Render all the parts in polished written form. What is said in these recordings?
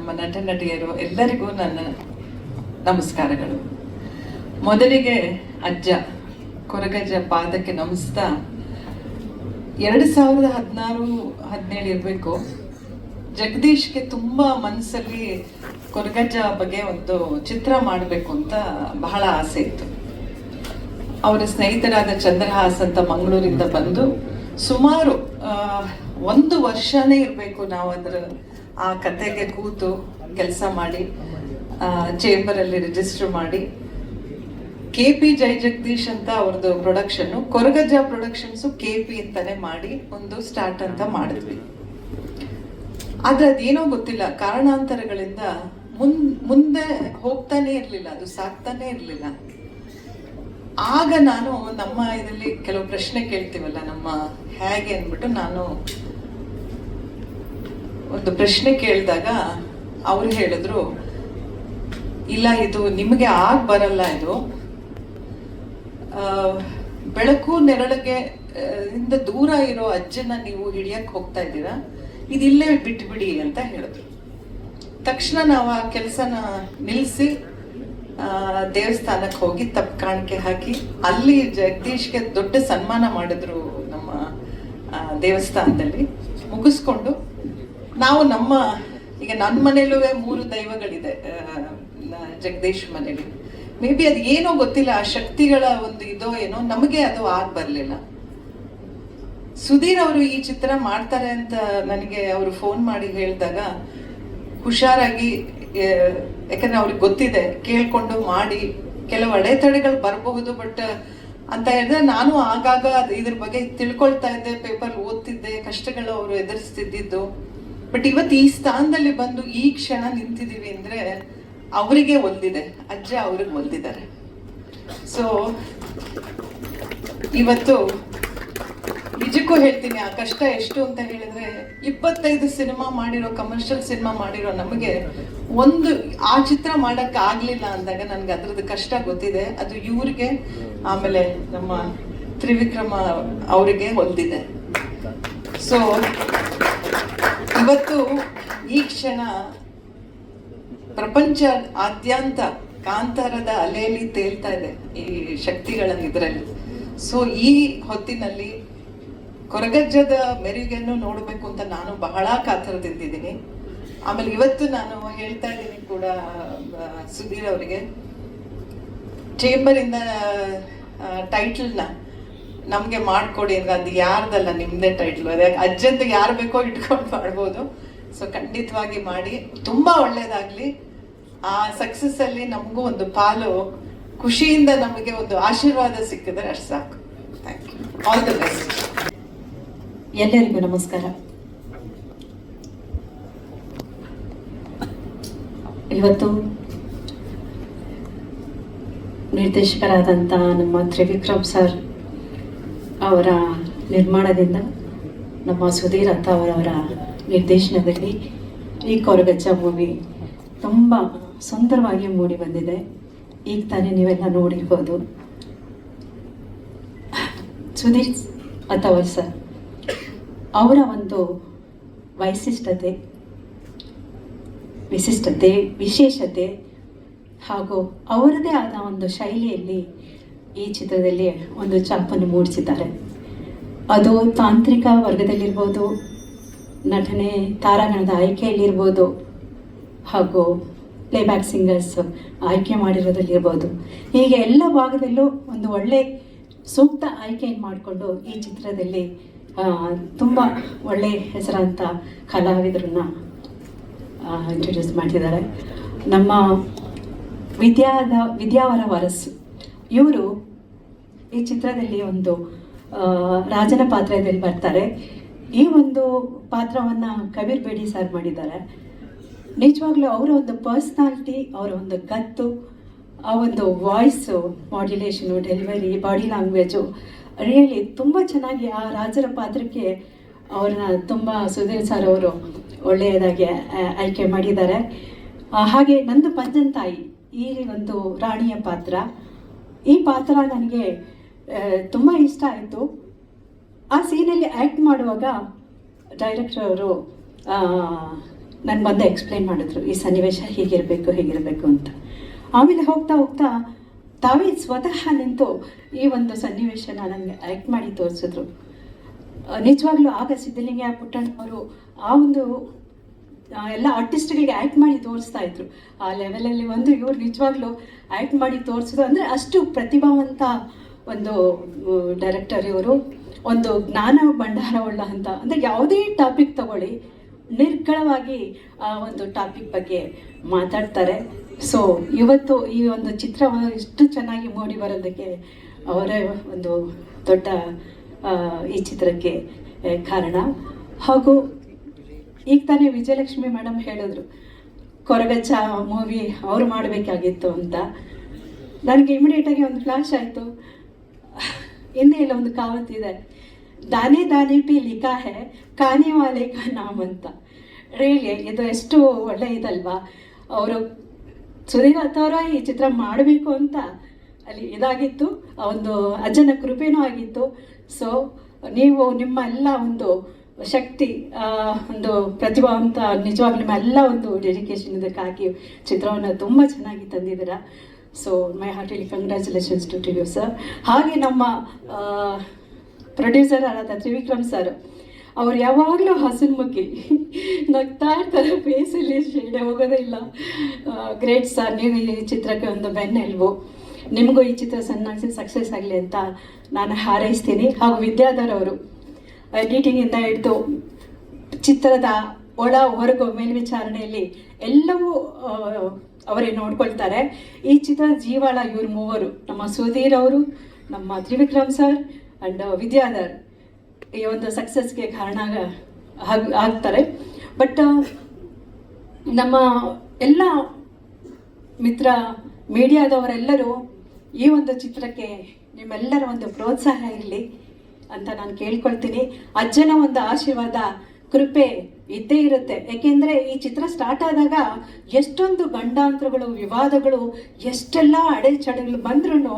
ನಮ್ಮ ನಟ ನಟಿಯರು ಎಲ್ಲರಿಗೂ ನನ್ನ ನಮಸ್ಕಾರಗಳು. ಮೊದಲಿಗೆ ಅಜ್ಜ ಕೊರಗಜ್ಜ ಪಾದಕ್ಕೆ ನಮಿಸ್ತಾ 2016-17 ಇರಬೇಕು, ಜಗದೀಶ್ಗೆ ತುಂಬ ಮನಸ್ಸಲ್ಲಿ ಕೊರಗಜ್ಜ ಬಗ್ಗೆ ಒಂದು ಚಿತ್ರ ಮಾಡಬೇಕು ಅಂತ ಬಹಳ ಆಸೆ ಇತ್ತು. ಅವರ ಸ್ನೇಹಿತರಾದ ಚಂದ್ರಹಾಸ್ ಅಂತ ಮಂಗಳೂರಿಂದ ಬಂದು ಸುಮಾರು 1 ವರ್ಷನೇ ಇರಬೇಕು ನಾವು ಆ ಕತೆಗೆ ಕೂತು ಕೆಲಸ ಮಾಡಿ ಚೇಂಬರಲ್ಲಿ ರಿಜಿಸ್ಟರ್ ಮಾಡಿ KP ಜೈ ಜಗದೀಶ್ ಅಂತ ಅವ್ರದ್ದು ಪ್ರೊಡಕ್ಷನ್ನು, ಕೊರಗಜ್ಜ ಪ್ರೊಡಕ್ಷನ್ಸು KP ಅಂತಾನೆ ಮಾಡಿ ಒಂದು ಸ್ಟಾರ್ಟ್ ಅಂತ ಮಾಡಿದ್ವಿ. ಆದ್ರೆ ಅದೇನೋ ಗೊತ್ತಿಲ್ಲ, ಕಾರಣಾಂತರಗಳಿಂದ ಮುಂದೆ ಹೋಗ್ತಾನೆ ಇರಲಿಲ್ಲ, ಅದು ಸಾಕ್ತಾನೆ ಇರಲಿಲ್ಲ. ಆಗ ನಾನು ನಮ್ಮ ಇದರಲ್ಲಿ ಕೆಲವು ಪ್ರಶ್ನೆ ಕೇಳ್ತೀವಲ್ಲ, ನಮ್ಮ ಹೇಗೆ ಅಂದ್ಬಿಟ್ಟು ನಾನು ಒಂದು ಪ್ರಶ್ನೆ ಕೇಳಿದಾಗ ಅವ್ರು ಹೇಳಿದ್ರು, ಇಲ್ಲ ಇದು ನಿಮಗೆ ಬರಲ್ಲ, ಇದು ಬೆಳಕು ನೆರಳಿಗೆ ಇಂದ ದೂರ ಇರೋ ಅಜ್ಜನ ನೀವು ಹಿಡಿಯಕ್ಕೆ ಹೋಗ್ತಾ ಇದ್ದೀರಾ, ಇದಿಲ್ಲೇ ಬಿಟ್ಬಿಡಿ ಅಂತ ಹೇಳಿದ್ರು. ತಕ್ಷಣ ನಾವು ಆ ಕೆಲಸನ ನಿಲ್ಲಿಸಿ ದೇವಸ್ಥಾನಕ್ಕೆ ಹೋಗಿ ತಪ್ಪು ಕಾಣಿಕೆ ಹಾಕಿ ಅಲ್ಲಿ ಜಗದೀಶ್ಗೆ ದೊಡ್ಡ ಸನ್ಮಾನ ಮಾಡಿದ್ರು ನಮ್ಮ ದೇವಸ್ಥಾನದಲ್ಲಿ. ಮುಗಿಸ್ಕೊಂಡು ನಾವು ಈಗ ನನ್ನ ಮನೇಲೂ 3 ದೈವಗಳಿದೆ, ಜಗದೀಶ್ ಮನೇಲಿ. ಮೇ ಬಿ ಅದು ಏನೋ ಗೊತ್ತಿಲ್ಲ, ಆ ಶಕ್ತಿಗಳ ಒಂದು ಇದೋ ಏನೋ, ನಮಗೆ ಅದು ಬರ್ಲಿಲ್ಲ. ಸುಧೀರ್ ಅವರು ಈ ಚಿತ್ರ ಮಾಡ್ತಾರೆ ಅಂತ ನನಗೆ ಅವರು ಫೋನ್ ಮಾಡಿ ಹೇಳಿದಾಗ ಹುಷಾರಾಗಿ, ಯಾಕಂದ್ರೆ ಅವ್ರಿಗೆ ಗೊತ್ತಿದೆ, ಕೇಳ್ಕೊಂಡು ಮಾಡಿ ಕೆಲವು ಅಡೆತಡೆಗಳು ಬರಬಹುದು, ಬಟ್ ಅಂತ ಹೇಳಿದ್ರೆ ನಾನು ಆಗಾಗ ಇದ್ರ ಬಗ್ಗೆ ತಿಳ್ಕೊಳ್ತಾ ಇದ್ದೆ, ಪೇಪರ್ ಓದ್ತಿದ್ದೆ, ಕಷ್ಟಗಳು ಅವರು ಎದುರಿಸ್ತಿದ್ದು. ಬಟ್ ಇವತ್ತು ಈ ಸ್ಥಾನದಲ್ಲಿ ಬಂದು ಈ ಕ್ಷಣ ನಿಂತಿದ್ದೀವಿ ಅಂದ್ರೆ ಅವರಿಗೆ ಒಲ್ದಿದೆ, ಅಜ್ಜ ಅವ್ರಿಗೆ ಒಲ್ದಿದ್ದಾರೆ. ಸೊ ಇವತ್ತು ನಿಜಕ್ಕೂ ಹೇಳ್ತೀನಿ, ಆ ಕಷ್ಟ ಎಷ್ಟು ಅಂತ ಹೇಳಿದ್ರೆ 25 ಸಿನಿಮಾ ಮಾಡಿರೋ, ಕಮರ್ಷಿಯಲ್ ಸಿನಿಮಾ ಮಾಡಿರೋ ನಮಗೆ ಆ ಚಿತ್ರ ಮಾಡಕ್ ಆಗ್ಲಿಲ್ಲ ಅಂದಾಗ ನನ್ಗೆ ಅದ್ರದ್ದು ಕಷ್ಟ ಗೊತ್ತಿದೆ. ಅದು ಇವ್ರಿಗೆ, ಆಮೇಲೆ ನಮ್ಮ ತ್ರಿವಿಕ್ರಮ ಅವರಿಗೆ ಹೊಲ್ದಿದೆ. ಸೊ ಇವತ್ತು ಈ ಕ್ಷಣ ಪ್ರಪಂಚ ಆದ್ಯಂತ ಕಾಂತಾರದ ಅಲೆಯಲ್ಲಿ ತೇಲ್ತಾ ಇದೆ ಈ ಶಕ್ತಿಗಳ ಇದರಲ್ಲಿ. ಸೊ ಈ ಹೊತ್ತಿನಲ್ಲಿ ಕೊರಗಜ್ಜದ ಮೆರುಗನ್ನು ನೋಡಬೇಕು ಅಂತ ನಾನು ಬಹಳ ಕಾತರದಿಂದಿದ್ದೀನಿ. ಆಮೇಲೆ ಇವತ್ತು ನಾನು ಹೇಳ್ತಾ ಇದ್ದೀನಿ ಕೂಡ ಸುಧೀರ್ ಅವರಿಗೆ, ಚೇಂಬರಿಂದ ಟೈಟಲ್ನ ನಮಗೆ ಮಾಡಿಕೊಡಿ ಅಂದ್ರೆ ಅದು ಯಾರ್ದಲ್ಲ, ನಿಮ್ಮದೇ ಟೈಟ್ಲು. ಅದೇ ಅಜ್ಜಂದು ಯಾರು ಬೇಕೋ ಇಟ್ಕೊಂಡು ಮಾಡ್ಬೋದು. ಸೊ ಖಂಡಿತವಾಗಿ ಮಾಡಿ, ತುಂಬ ಒಳ್ಳೇದಾಗಲಿ. ಆ ಸಕ್ಸಸ್ ಅಲ್ಲಿ ನಮಗೂ ಒಂದು ಪಾಲು, ಖುಷಿಯಿಂದ ನಮಗೆ ಒಂದು ಆಶೀರ್ವಾದ ಸಿಕ್ಕಿದ್ರೆ ಅಷ್ಟು ಸಾಕು. Thank you, all the best. ಎಲ್ಲರಿಗೂ ನಮಸ್ಕಾರ. ಇವತ್ತು ನಿರ್ದೇಶಕರಾದಂಥ ನಮ್ಮ ತ್ರಿವಿಕ್ರಮ್ ಸರ್ ಅವರ ನಿರ್ಮಾಣದಿಂದ, ನಮ್ಮ ಸುಧೀರ್ ಅಂತ ಅವರವರ ನಿರ್ದೇಶನದಲ್ಲಿ ಈ ಕೊರಗಜ್ಜ ಮೂವಿ ತುಂಬ ಸುಂದರವಾಗಿ ಮೂಡಿ ಬಂದಿದೆ. ಈಗ ತಾನೇ ನೀವೆಲ್ಲ ನೋಡಿರ್ಬೋದು. ಸುಧೀರ್ ಅಥವಾ ಸರ್ ಅವರ ಒಂದು ವಿಶೇಷತೆ ಹಾಗೂ ಅವರದೇ ಆದ ಒಂದು ಶೈಲಿಯಲ್ಲಿ ಈ ಚಿತ್ರದಲ್ಲಿ ಒಂದು ಛಾಪನ್ನು ಮೂಡಿಸಿದ್ದಾರೆ. ಅದು ತಾಂತ್ರಿಕ ವರ್ಗದಲ್ಲಿರ್ಬೋದು, ನಟನೆ ತಾರಾಗಣದ ಆಯ್ಕೆಯಲ್ಲಿರ್ಬೋದು, ಹಾಗೂ ಪ್ಲೇಬ್ಯಾಕ್ ಸಿಂಗರ್ಸ್ ಆಯ್ಕೆ ಮಾಡಿರೋದ್ರಲ್ಲಿರ್ಬೋದು, ಹೀಗೆ ಎಲ್ಲ ಭಾಗದಲ್ಲೂ ಒಂದು ಒಳ್ಳೆ ಸೂಕ್ತ ಆಯ್ಕೆಯನ್ನು ಮಾಡಿಕೊಂಡು ಈ ಚಿತ್ರದಲ್ಲಿ ತುಂಬ ಒಳ್ಳೆ ಹೆಸರಾಂತ ಕಲಾವಿದರನ್ನ ಇಂಟ್ರೊಡ್ಯೂಸ್ ಮಾಡಿದ್ದಾರೆ. ನಮ್ಮ ವಿದ್ಯಾವರ ವರಸ್ಸು ಇವರು ಈ ಚಿತ್ರದಲ್ಲಿ ಒಂದು ರಾಜನ ಪಾತ್ರದಲ್ಲಿ ಬರ್ತಾರೆ. ಈ ಒಂದು ಪಾತ್ರವನ್ನು ಕಬೀರ್ ಬೇಡಿ ಸರ್ ಮಾಡಿದ್ದಾರೆ. ನಿಜವಾಗ್ಲೂ ಅವರ ಒಂದು ಪರ್ಸ್ನಾಲಿಟಿ, ಅವರ ಒಂದು ಗತ್ತು, ಆ ಒಂದು voice modulation, delivery, body language really ತುಂಬ ಚೆನ್ನಾಗಿ ಆ ರಾಜರ ಪಾತ್ರಕ್ಕೆ ಅವ್ರನ್ನ ತುಂಬ ಸುಧೀರ್ ಸರ್ ಅವರು ಒಳ್ಳೆಯದಾಗಿ ಆಯ್ಕೆ ಮಾಡಿದ್ದಾರೆ. ಹಾಗೆ ನಂದು ಪಂಜನ್ ತಾಯಿ ಈ ಒಂದು ರಾಣಿಯ ಪಾತ್ರ, ಈ ಪಾತ್ರ ನನಗೆ ತುಂಬ ಇಷ್ಟ ಆಯಿತು. ಆ ಸೀನಲ್ಲಿ ಆ್ಯಕ್ಟ್ ಮಾಡುವಾಗ ಡೈರೆಕ್ಟರ್ ಅವರು ನನ್ಗೆ ಬಂದು ಎಕ್ಸ್ಪ್ಲೈನ್ ಮಾಡಿದ್ರು ಈ ಸನ್ನಿವೇಶ ಹೀಗಿರಬೇಕು ಅಂತ. ಆಮೇಲೆ ಹೋಗ್ತಾ ಹೋಗ್ತಾ ತಾವೇ ಸ್ವತಃ ನಿಂತು ಈ ಒಂದು ಸನ್ನಿವೇಶನ ನನಗೆ ಆ್ಯಕ್ಟ್ ಮಾಡಿ ತೋರಿಸಿದ್ರು. ನಿಜವಾಗ್ಲೂ ಆಗ ಸಿದ್ಧಲಿಂಗಯ್ಯ ಪುಟ್ಟಣ್ಣ ಅವರು ಆ ಒಂದು ಎಲ್ಲ ಆರ್ಟಿಸ್ಟ್ಗಳಿಗೆ ಆ್ಯಕ್ಟ್ ಮಾಡಿ ತೋರಿಸ್ತಾ ಇದ್ರು. ಆ ಲೆವೆಲಲ್ಲಿ ಇವ್ರು ನಿಜವಾಗ್ಲೂ ಆ್ಯಕ್ಟ್ ಮಾಡಿ ತೋರಿಸಿದ್ರು. ಅಂದರೆ ಅಷ್ಟು ಪ್ರತಿಭಾವಂತ ಒಂದು ಡೈರೆಕ್ಟರ್ ಇವರು. ಒಂದು ಜ್ಞಾನ ಭಂಡಾರವುಳ್ಳ ಅಂತ, ಅಂದರೆ ಯಾವುದೇ ಟಾಪಿಕ್ ತಗೊಳ್ಳಿ ನಿರ್ಗಳವಾಗಿ ಆ ಒಂದು ಟಾಪಿಕ್ ಬಗ್ಗೆ ಮಾತಾಡ್ತಾರೆ. ಸೊ ಇವತ್ತು ಈ ಒಂದು ಚಿತ್ರ ಇಷ್ಟು ಚೆನ್ನಾಗಿ ಮೂಡಿ ಬರೋದಕ್ಕೆ ಅವರೇ ಒಂದು ದೊಡ್ಡ ಈ ಚಿತ್ರಕ್ಕೆ ಕಾರಣ. ಹಾಗೂ ಈಗ ತಾನೇ ವಿಜಯಲಕ್ಷ್ಮಿ ಮೇಡಮ್ ಹೇಳಿದ್ರು ಕೊರಗಜ್ಜ ಮೂವಿ ಅವರು ಮಾಡಬೇಕಾಗಿತ್ತು ಅಂತ. ನನಗೆ ಇಮಿಡಿಯೇಟಾಗಿ ಒಂದು ಫ್ಲಾಶ್ ಆಯಿತು. ಹಿಂದೆ ಇಲ್ಲ ಒಂದು ಕಾವತ್ತಿದೆ, ದಾನೆ ದಾನೆ ಪಿ ಲಿಖಾ ಹೇ ಕಾನೆ ವಾಲೆ ಕಾ ನಾಮ್ ಅಂತ. ರಿಯಲಿ ಇದು ಎಷ್ಟು ಒಳ್ಳೆ ಇದಲ್ವಾ. ಅವರು ಸುಧೀರ್ ಅವರ ಈ ಚಿತ್ರ ಮಾಡಬೇಕು ಅಂತ ಅಲ್ಲಿ ಇದಾಗಿತ್ತು, ಒಂದು ಅಜ್ಜನ ಕೃಪೆನೂ ಆಗಿತ್ತು. ಸೊ ನೀವು ನಿಮ್ಮ ಎಲ್ಲ ಒಂದು ಶಕ್ತಿ, ಒಂದು ಪ್ರತಿಭಾವಂತ ನಿಜವಾಗ್ಲೂ ನಿಮ್ಮ ಎಲ್ಲ ಒಂದು ಡೆಡಿಕೇಶನ್ ಇದಕ್ಕೆ ಹಾಕಿ ಚಿತ್ರವನ್ನು ತುಂಬ ಚೆನ್ನಾಗಿ ತಂದಿದ್ದೀರಾ. So my heartly congratulations to you sir. ಹಾಗೆ ನಮ್ಮ ಪ್ರೊಡ್ಯೂಸರ್ ಆದ ತ್ರಿವಿಕ್ರಮ್ ಸರ್, ಅವ್ರು ಯಾವಾಗಲೂ ಹಸನ್ಮುಖಿ, ನಗ್ತಾ ಇರ್ತಾರೆ, ಫೇಸಲ್ಲಿ ಶೇಡೆ ಹೋಗೋದೇ ಇಲ್ಲ. ಗ್ರೇಟ್ ಸರ್, ನೀವು ಈ ಚಿತ್ರಕ್ಕೆ ಒಂದು ಬೆನ್ನೆಲುಬು. ನಿಮಗೂ ಈ ಚಿತ್ರ ಸಕ್ಸಸ್ ಆಗಲಿ ಅಂತ ನಾನು ಹಾರೈಸ್ತೀನಿ. ಹಾಗೂ ವಿದ್ಯಾಧರ್ ಅವರು ಎಡಿಟಿಂಗಿಂದ ಹಿಡಿದು ಚಿತ್ರದ ಒಳ ಹೊರಗು ಮೇಲ್ವಿಚಾರಣೆಯಲ್ಲಿ ಎಲ್ಲವೂ ಅವರೇ ನೋಡ್ಕೊಳ್ತಾರೆ. ಈ ಚಿತ್ರದ ಜೀವಾಳ ಇವರು ಮೂವರು, ನಮ್ಮ ಸುಧೀರ್ ಅವರು, ನಮ್ಮ ತ್ರಿವಿಕ್ರಮ್ ಸರ್ ಆ್ಯಂಡ್ ವಿದ್ಯಾಧರ್ ಈ ಒಂದು ಸಕ್ಸಸ್ಗೆ ಕಾರಣ ಆಗ್ತಾರೆ. ಬಟ್ ನಮ್ಮ ಎಲ್ಲ ಮಿತ್ರ ಮೀಡಿಯಾದವರೆಲ್ಲರೂ ಈ ಒಂದು ಚಿತ್ರಕ್ಕೆ ನಿಮ್ಮೆಲ್ಲರ ಒಂದು ಪ್ರೋತ್ಸಾಹ ಇರಲಿ ಅಂತ ನಾನು ಕೇಳ್ಕೊಳ್ತೀನಿ. ಅಜ್ಜನ ಒಂದು ಆಶೀರ್ವಾದ ಕೃಪೆ ಇದ್ದೇ ಇರುತ್ತೆ. ಏಕೆಂದರೆ ಈ ಚಿತ್ರ ಸ್ಟಾರ್ಟ್ ಆದಾಗ ಎಷ್ಟೊಂದು ಗಂಡಾಂತರಗಳು, ವಿವಾದಗಳು, ಎಷ್ಟೆಲ್ಲ ಅಡೆಚಡೆಗಳು ಬಂದ್ರೂ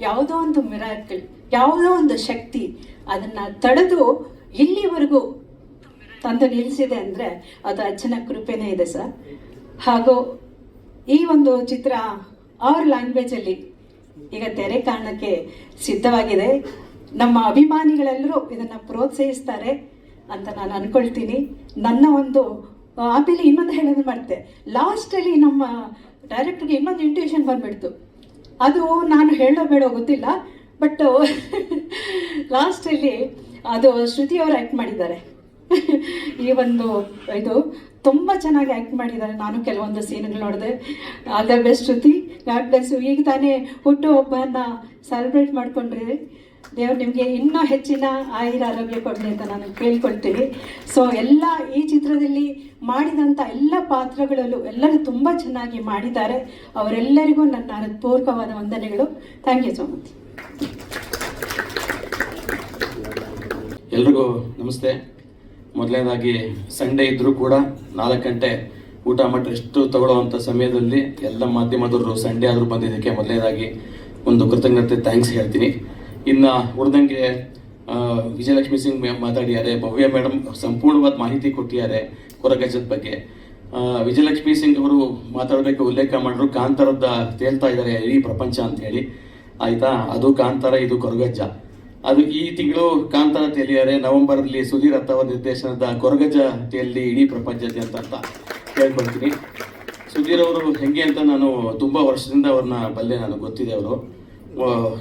ಯಾವುದೋ ಒಂದು ಮಿರಾಕಲ್, ಯಾವುದೋ ಒಂದು ಶಕ್ತಿ ಅದನ್ನು ತಡೆದು ಇಲ್ಲಿವರೆಗೂ ತಂದು ನಿಲ್ಲಿಸಿದೆ ಅಂದರೆ ಅದು ಅಜ್ಜನ ಕೃಪೆನೇ ಇದೆ ಸರ್. ಹಾಗೂ ಈ ಒಂದು ಚಿತ್ರ 6 ಲ್ಯಾಂಗ್ವೇಜಲ್ಲಿ ಈಗ ತೆರೆ ಕಾರಣಕ್ಕೆ ಸಿದ್ಧವಾಗಿದೆ. ನಮ್ಮ ಅಭಿಮಾನಿಗಳೆಲ್ಲರೂ ಇದನ್ನು ಪ್ರೋತ್ಸಾಹಿಸ್ತಾರೆ ಅಂತ ನಾನು ಅಂದ್ಕೊಳ್ತೀನಿ. ನನ್ನ ಒಂದು ಆಮೇಲೆ ಇನ್ನೊಂದು ಹೇಳೋದು ಮಾಡ್ತೆ, ಲಾಸ್ಟಲ್ಲಿ ನಮ್ಮ ಡೈರೆಕ್ಟ್ರಿಗೆ ಇನ್ನೊಂದು ಇಂಟ್ಯೂಷನ್ ಬಂದುಬಿಡ್ತು. ಅದು ನಾನು ಹೇಳೋ ಬೇಡೋ ಗೊತ್ತಿಲ್ಲ, ಬಟ್ ಲಾಸ್ಟಲ್ಲಿ ಅದು ಶ್ರುತಿ ಅವರು ಆ್ಯಕ್ಟ್ ಮಾಡಿದ್ದಾರೆ. ಈ ಒಂದು ಇದು ತುಂಬ ಚೆನ್ನಾಗಿ ಆ್ಯಕ್ಟ್ ಮಾಡಿದ್ದಾರೆ. ನಾನು ಕೆಲವೊಂದು ಸೀನ್ಗಳು ನೋಡಿದೆ. All the best Shruti, god bless you. ಈಗ ತಾನೇ ಹುಟ್ಟುಹಬ್ಬನ ಸೆಲೆಬ್ರೇಟ್ ಮಾಡ್ಕೊಂಡ್ರಿ. ದೇವ್ರು ನಿಮಗೆ ಇನ್ನೂ ಹೆಚ್ಚಿನ ಆರೋಗ್ಯ ಕೊಡಲಿ ಅಂತ ನಾನು ಕೇಳ್ಕೊಳ್ತೀನಿ. ಸೊ ಎಲ್ಲ ಈ ಚಿತ್ರದಲ್ಲಿ ಮಾಡಿದಂಥ ಎಲ್ಲ ಪಾತ್ರಗಳಲ್ಲೂ ಎಲ್ಲರೂ ತುಂಬ ಚೆನ್ನಾಗಿ ಮಾಡಿದ್ದಾರೆ. ಅವರೆಲ್ಲರಿಗೂ ನನ್ನ ಹೃತ್ಪೂರ್ವಕವಾದ ವಂದನೆಗಳು. Thank you so much. ಎಲ್ರಿಗೂ ನಮಸ್ತೆ. ಮೊದಲನೇದಾಗಿ ಸಂಡೇ ಇದ್ದರೂ ಕೂಡ 4 ಗಂಟೆ ಊಟ ಮಾಡಿ ರೆಸ್ಟ್ ತಗೊಳ್ಳೋವಂಥ ಸಮಯದಲ್ಲಿ ಎಲ್ಲ ಮಾಧ್ಯಮದವರು ಸಂಡೇ ಆದರೂ ಬಂದಿದ್ದಕ್ಕೆ ಮೊದಲನೇದಾಗಿ ಒಂದು ಕೃತಜ್ಞತೆ, ಥ್ಯಾಂಕ್ಸ್ ಹೇಳ್ತೀನಿ. ಇನ್ನು ಉಳಿದಂಗೆ ವಿಜಯಲಕ್ಷ್ಮಿ ಸಿಂಗ್ ಮಾತಾಡಿದ್ದಾರೆ, ಭವ್ಯ ಮೇಡಮ್ ಸಂಪೂರ್ಣವಾದ ಮಾಹಿತಿ ಕೊಟ್ಟಿದ್ದಾರೆ ಕೊರಗಜ್ಜದ ಬಗ್ಗೆ. ವಿಜಯಲಕ್ಷ್ಮಿ ಸಿಂಗ್ ಅವರು ಮಾತಾಡೋದಕ್ಕೆ ಉಲ್ಲೇಖ ಮಾಡಿದ್ರು, ಕಾಂತಾರದ ತೇಲ್ತಾ ಇದ್ದಾರೆ ಇಡೀ ಪ್ರಪಂಚ ಅಂತ ಹೇಳಿ. ಆಯಿತಾ, ಅದು ಕಾಂತಾರ, ಇದು ಕೊರಗಜ್ಜ. ಅದು ಈ ತಿಂಗಳು ಕಾಂತಾರ ತೇಲಿದ್ದಾರೆ, ನವೆಂಬರಲ್ಲಿ ಸುಧೀರ್ ಅವರ ನಿರ್ದೇಶನದ ಕೊರಗಜ್ಜ ತೇಲಿ ಇಡೀ ಪ್ರಪಂಚದಾದ್ಯಂತ ಅಂತ ಹೇಳ್ಕೊಳ್ತೀನಿ. ಸುಧೀರ್ ಅವರು ಹೆಂಗೆ ಅಂತ ನಾನು ತುಂಬ ವರ್ಷದಿಂದ ಅವ್ರನ್ನ ಬಲ್ಲೆ, ನನಗೆ ಗೊತ್ತಿದೆ. ಅವರು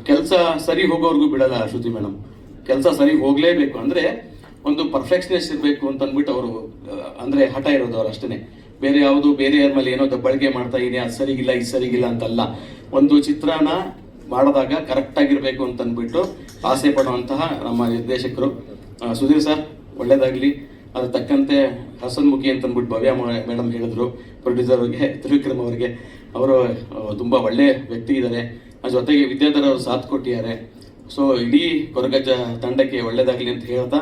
ಕೆಲಸ ಸರಿ ಹೋಗೋವರೆಗೂ ಬಿಡಲ್ಲ ಶ್ರುತಿ ಮೇಡಮ್. ಕೆಲಸ ಸರಿ ಹೋಗಲೇಬೇಕು, ಅಂದರೆ ಒಂದು ಪರ್ಫೆಕ್ಷನೆಸ್ ಇರಬೇಕು ಅಂತ ಅಂದ್ಬಿಟ್ಟು ಅವರು ಅಂದರೆ ಹಠ ಇರೋದು ಅವ್ರು ಅಷ್ಟೇ. ಬೇರೆ ಯಾವುದು ಬೇರೆ ಯಾರ ಮೇಲೆ ಏನೋ ದಬ್ಬಳಿಕೆ ಮಾಡ್ತಾ ಇದೀನಿ, ಅದು ಸರಿಗಿಲ್ಲ ಇದು ಸರಿಗಿಲ್ಲ ಅಂತಲ್ಲ. ಒಂದು ಚಿತ್ರನ ಮಾಡಿದಾಗ ಕರೆಕ್ಟಾಗಿರಬೇಕು ಅಂತ ಅಂದ್ಬಿಟ್ಟು ಆಸೆ ಪಡುವಂತಹ ನಮ್ಮ ನಿರ್ದೇಶಕರು. ಸುಧೀರ್ ಸರ್ ಒಳ್ಳೇದಾಗಲಿ. ಅದ್ರ ತಕ್ಕಂತೆ ಹಸನ್ಮುಖಿ ಅಂತ ಅಂದ್ಬಿಟ್ಟು ಭವ್ಯ ಮೇಡಮ್ ಹೇಳಿದ್ರು, ಪ್ರೊಡ್ಯೂಸರ್ಗೆ ತ್ರಿವಿಕ್ರಮ್ ಅವರಿಗೆ. ಅವರು ತುಂಬ ಒಳ್ಳೆ ವ್ಯಕ್ತಿ ಇದ್ದಾರೆ. ಜೊತೆಗೆ ವಿದ್ಯಾಧರ್ ಅವರು ಸಾಥ್ ಕೊಟ್ಟಿದ್ದಾರೆ. ಸೊ ಇಡೀ ಕೊರಗಜ್ಜ ತಂಡಕ್ಕೆ ಒಳ್ಳೇದಾಗಲಿ ಅಂತ ಹೇಳ್ತಾ,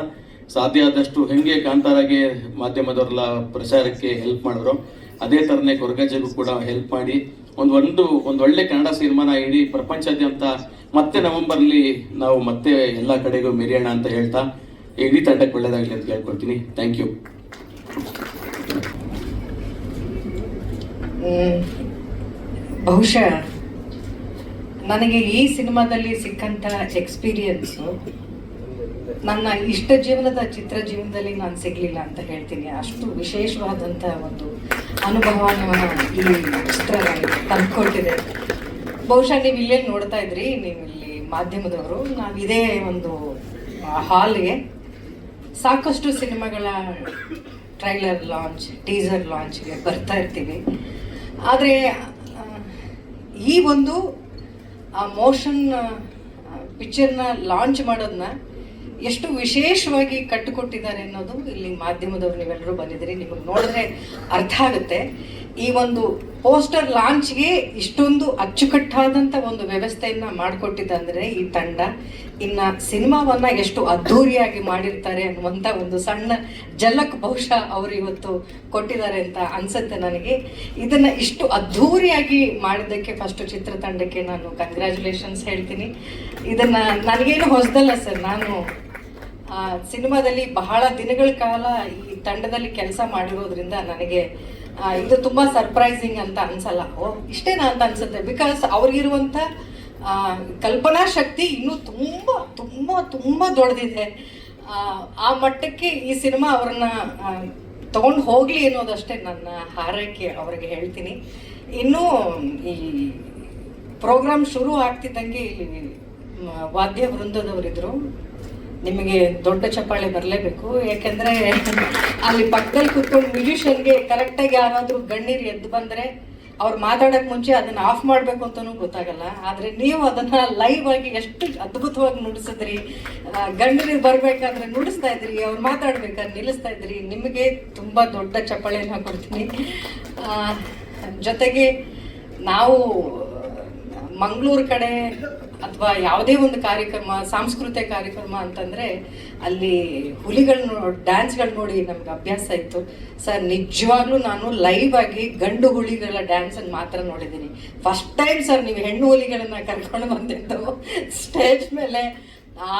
ಸಾಧ್ಯ ಆದಷ್ಟು ಹೆಂಗೆ ಕಾಂತಾರಾಗೆ ಮಾಧ್ಯಮದವರೆಲ್ಲ ಪ್ರಚಾರಕ್ಕೆ ಹೆಲ್ಪ್ ಮಾಡಿದ್ರು, ಅದೇ ಥರನೇ ಕೊರಗಜ್ಜಗೂ ಕೂಡ ಹೆಲ್ಪ್ ಮಾಡಿ ಒಂದು ಒಳ್ಳೆ ಕನ್ನಡ ಸಿನಿಮಾನ ಇಡೀ ಪ್ರಪಂಚಾದ್ಯಂತ ಮತ್ತೆ ನವೆಂಬರ್ಲಿ ನಾವು ಮತ್ತೆ ಎಲ್ಲ ಕಡೆಗೂ ಮೆರೆಯೋಣ ಅಂತ ಹೇಳ್ತಾ ಇಡೀ ತಂಡಕ್ಕೆ ಒಳ್ಳೇದಾಗಲಿ ಅಂತ ಕೇಳ್ಕೊಳ್ತೀನಿ. Thank you. ಬಹುಶಃ ನನಗೆ ಈ ಸಿನಿಮಾದಲ್ಲಿ ಸಿಕ್ಕಂಥ ಎಕ್ಸ್ಪೀರಿಯನ್ಸು ನನ್ನ ಇಷ್ಟ ಜೀವನದ ಚಿತ್ರ ಜೀವನದಲ್ಲಿ ನಾನು ಸಿಗಲಿಲ್ಲ ಅಂತ ಹೇಳ್ತೀನಿ. ಅಷ್ಟು ವಿಶೇಷವಾದಂಥ ಒಂದು ಅನುಭವನ ಈ ಚಿತ್ರ ನನಗೆ ತಂದುಕೊಟ್ಟಿದೆ. ಬಹುಶಃ ನೀವು ಇಲ್ಲೇ ನೋಡ್ತಾ ಇದ್ರಿ, ನೀವು ಇಲ್ಲಿ ಮಾಧ್ಯಮದವರು, ನಾವು ಇದೇ ಒಂದು ಹಾಲ್ಗೆ ಸಾಕಷ್ಟು ಸಿನಿಮಾಗಳ ಟ್ರೈಲರ್ ಲಾಂಚ್, ಟೀಸರ್ ಲಾಂಚ್ಗೆ ಬರ್ತಾ ಇರ್ತೀವಿ. ಆದರೆ ಈ ಒಂದು ಮೋಷನ್ ಪಿಕ್ಚರ್ನ ಲಾಂಚ್ ಮಾಡೋದನ್ನ ಎಷ್ಟು ವಿಶೇಷವಾಗಿ ಕಟ್ಟಿಕೊಟ್ಟಿದ್ದಾರೆ ಅನ್ನೋದು ಇಲ್ಲಿ ಮಾಧ್ಯಮದವ್ರು ನೀವೆಲ್ಲರೂ ಬಂದಿದ್ದೀರಿ, ನಿಮಗೆ ನೋಡಿದ್ರೆ ಅರ್ಥ ಆಗುತ್ತೆ. ಈ ಒಂದು ಪೋಸ್ಟರ್ ಲಾಂಚ್ಗೆ ಇಷ್ಟೊಂದು ಅಚ್ಚುಕಟ್ಟಾದಂಥ ಒಂದು ವ್ಯವಸ್ಥೆಯನ್ನ ಮಾಡಿಕೊಟ್ಟಿದ್ದಂದ್ರೆ ಈ ತಂಡ, ಇನ್ನು ಸಿನಿಮಾವನ್ನ ಎಷ್ಟು ಅದ್ಧೂರಿಯಾಗಿ ಮಾಡಿರ್ತಾರೆ ಅನ್ನುವಂಥ ಒಂದು ಸಣ್ಣ ಜಲಕ್ ಬಹುಶಃ ಅವರು ಇವತ್ತು ಕೊಟ್ಟಿದ್ದಾರೆ ಅಂತ ಅನ್ಸುತ್ತೆ ನನಗೆ. ಇದನ್ನ ಇಷ್ಟು ಅದ್ಧೂರಿಯಾಗಿ ಮಾಡಿದ್ದಕ್ಕೆ ಫಸ್ಟ್ ಚಿತ್ರತಂಡಕ್ಕೆ ನಾನು ಕಂಗ್ರ್ಯಾಚುಲೇಷನ್ಸ್ ಹೇಳ್ತೀನಿ. ಇದನ್ನ ನನಗೇನು ಹೊಸದಲ್ಲ ಸರ್, ನಾನು ಸಿನಿಮಾದಲ್ಲಿ ಬಹಳ ದಿನಗಳ ಕಾಲ ಈ ತಂಡದಲ್ಲಿ ಕೆಲಸ ಮಾಡಿರೋದ್ರಿಂದ ನನಗೆ ಇದು ತುಂಬಾ ಸರ್ಪ್ರೈಸಿಂಗ್ ಅಂತ ಅನ್ಸಲ್ಲ. ಇಷ್ಟೇನಾ ಅಂತ ಅನ್ಸುತ್ತೆ. ಬಿಕಾಸ್ ಅವ್ರಿಗಿರುವಂಥ ಕಲ್ಪನಾ ಶಕ್ತಿ ಇನ್ನೂ ತುಂಬಾ ತುಂಬಾ ತುಂಬಾ ದೊಡ್ಡದಿದೆ. ಆ ಮಟ್ಟಕ್ಕೆ ಈ ಸಿನಿಮಾ ಅವ್ರನ್ನ ತಗೊಂಡು ಹೋಗ್ಲಿ ಅನ್ನೋದಷ್ಟೇ ನನ್ನ ಹಾರೈಕೆ ಅವರಿಗೆ ಹೇಳ್ತೀನಿ. ಇನ್ನೂ ಈ ಪ್ರೋಗ್ರಾಮ್ ಶುರು ಆಗ್ತಿದ್ದಂಗೆ ಇಲ್ಲಿ ವಾದ್ಯ ವೃಂದದವರಿದ್ರು, ನಿಮಗೆ ದೊಡ್ಡ ಚಪ್ಪಾಳೆ ಬರಲೇಬೇಕು. ಯಾಕೆಂದ್ರೆ ಅಲ್ಲಿ ಪಕ್ಕದಲ್ಲಿ ಕೂತ್ಕೊಂಡು ಮ್ಯೂಸಿಷಿಯನ್ಗೆ ಕರೆಕ್ಟಾಗಿ ಯಾರಾದರೂ ಗಣ್ಯರು ಎದ್ದು ಬಂದರೆ ಅವ್ರು ಮಾತಾಡೋಕೆ ಮುಂಚೆ ಅದನ್ನು ಆಫ್ ಮಾಡಬೇಕು ಅಂತಲೂ ಗೊತ್ತಾಗಲ್ಲ. ಆದರೆ ನೀವು ಅದನ್ನು ಲೈವ್ ಆಗಿ ಎಷ್ಟು ಅದ್ಭುತವಾಗಿ ನುಡಿಸಿದ್ರಿ. ಗಣ್ಯರಿಗೆ ಬರಬೇಕಾದ್ರೆ ನುಡಿಸ್ತಾ ಇದ್ರಿ, ಅವ್ರು ಮಾತಾಡ್ಬೇಕಾದ್ರೆ ನಿಲ್ಲಿಸ್ತಾ ಇದ್ರಿ. ನಿಮಗೆ ತುಂಬ ದೊಡ್ಡ ಚಪ್ಪಾಳೆನ ಕೊಡ್ತೀನಿ. ಜೊತೆಗೆ ನಾವು ಮಂಗಳೂರು ಕಡೆ ಅಥವಾ ಯಾವುದೇ ಒಂದು ಕಾರ್ಯಕ್ರಮ, ಸಾಂಸ್ಕೃತಿಕ ಕಾರ್ಯಕ್ರಮ ಅಂತಂದರೆ ಅಲ್ಲಿ ಹುಲಿಗಳನ್ನ ಡ್ಯಾನ್ಸ್ಗಳು ನೋಡಿ ನಮ್ಗೆ ಅಭ್ಯಾಸ ಇತ್ತು ಸರ್. ನಿಜವಾಗ್ಲೂ ನಾನು ಲೈವ್ ಆಗಿ ಗಂಡು ಹುಲಿಗಳ ಡ್ಯಾನ್ಸನ್ನು ಮಾತ್ರ ನೋಡಿದ್ದೀನಿ. ಫಸ್ಟ್ ಟೈಮ್ ಸರ್ ನೀವು ಹೆಣ್ಣು ಹುಲಿಗಳನ್ನ ಕರ್ಕೊಂಡು ಬಂದಿದ್ದು ಸ್ಟೇಜ್ ಮೇಲೆ.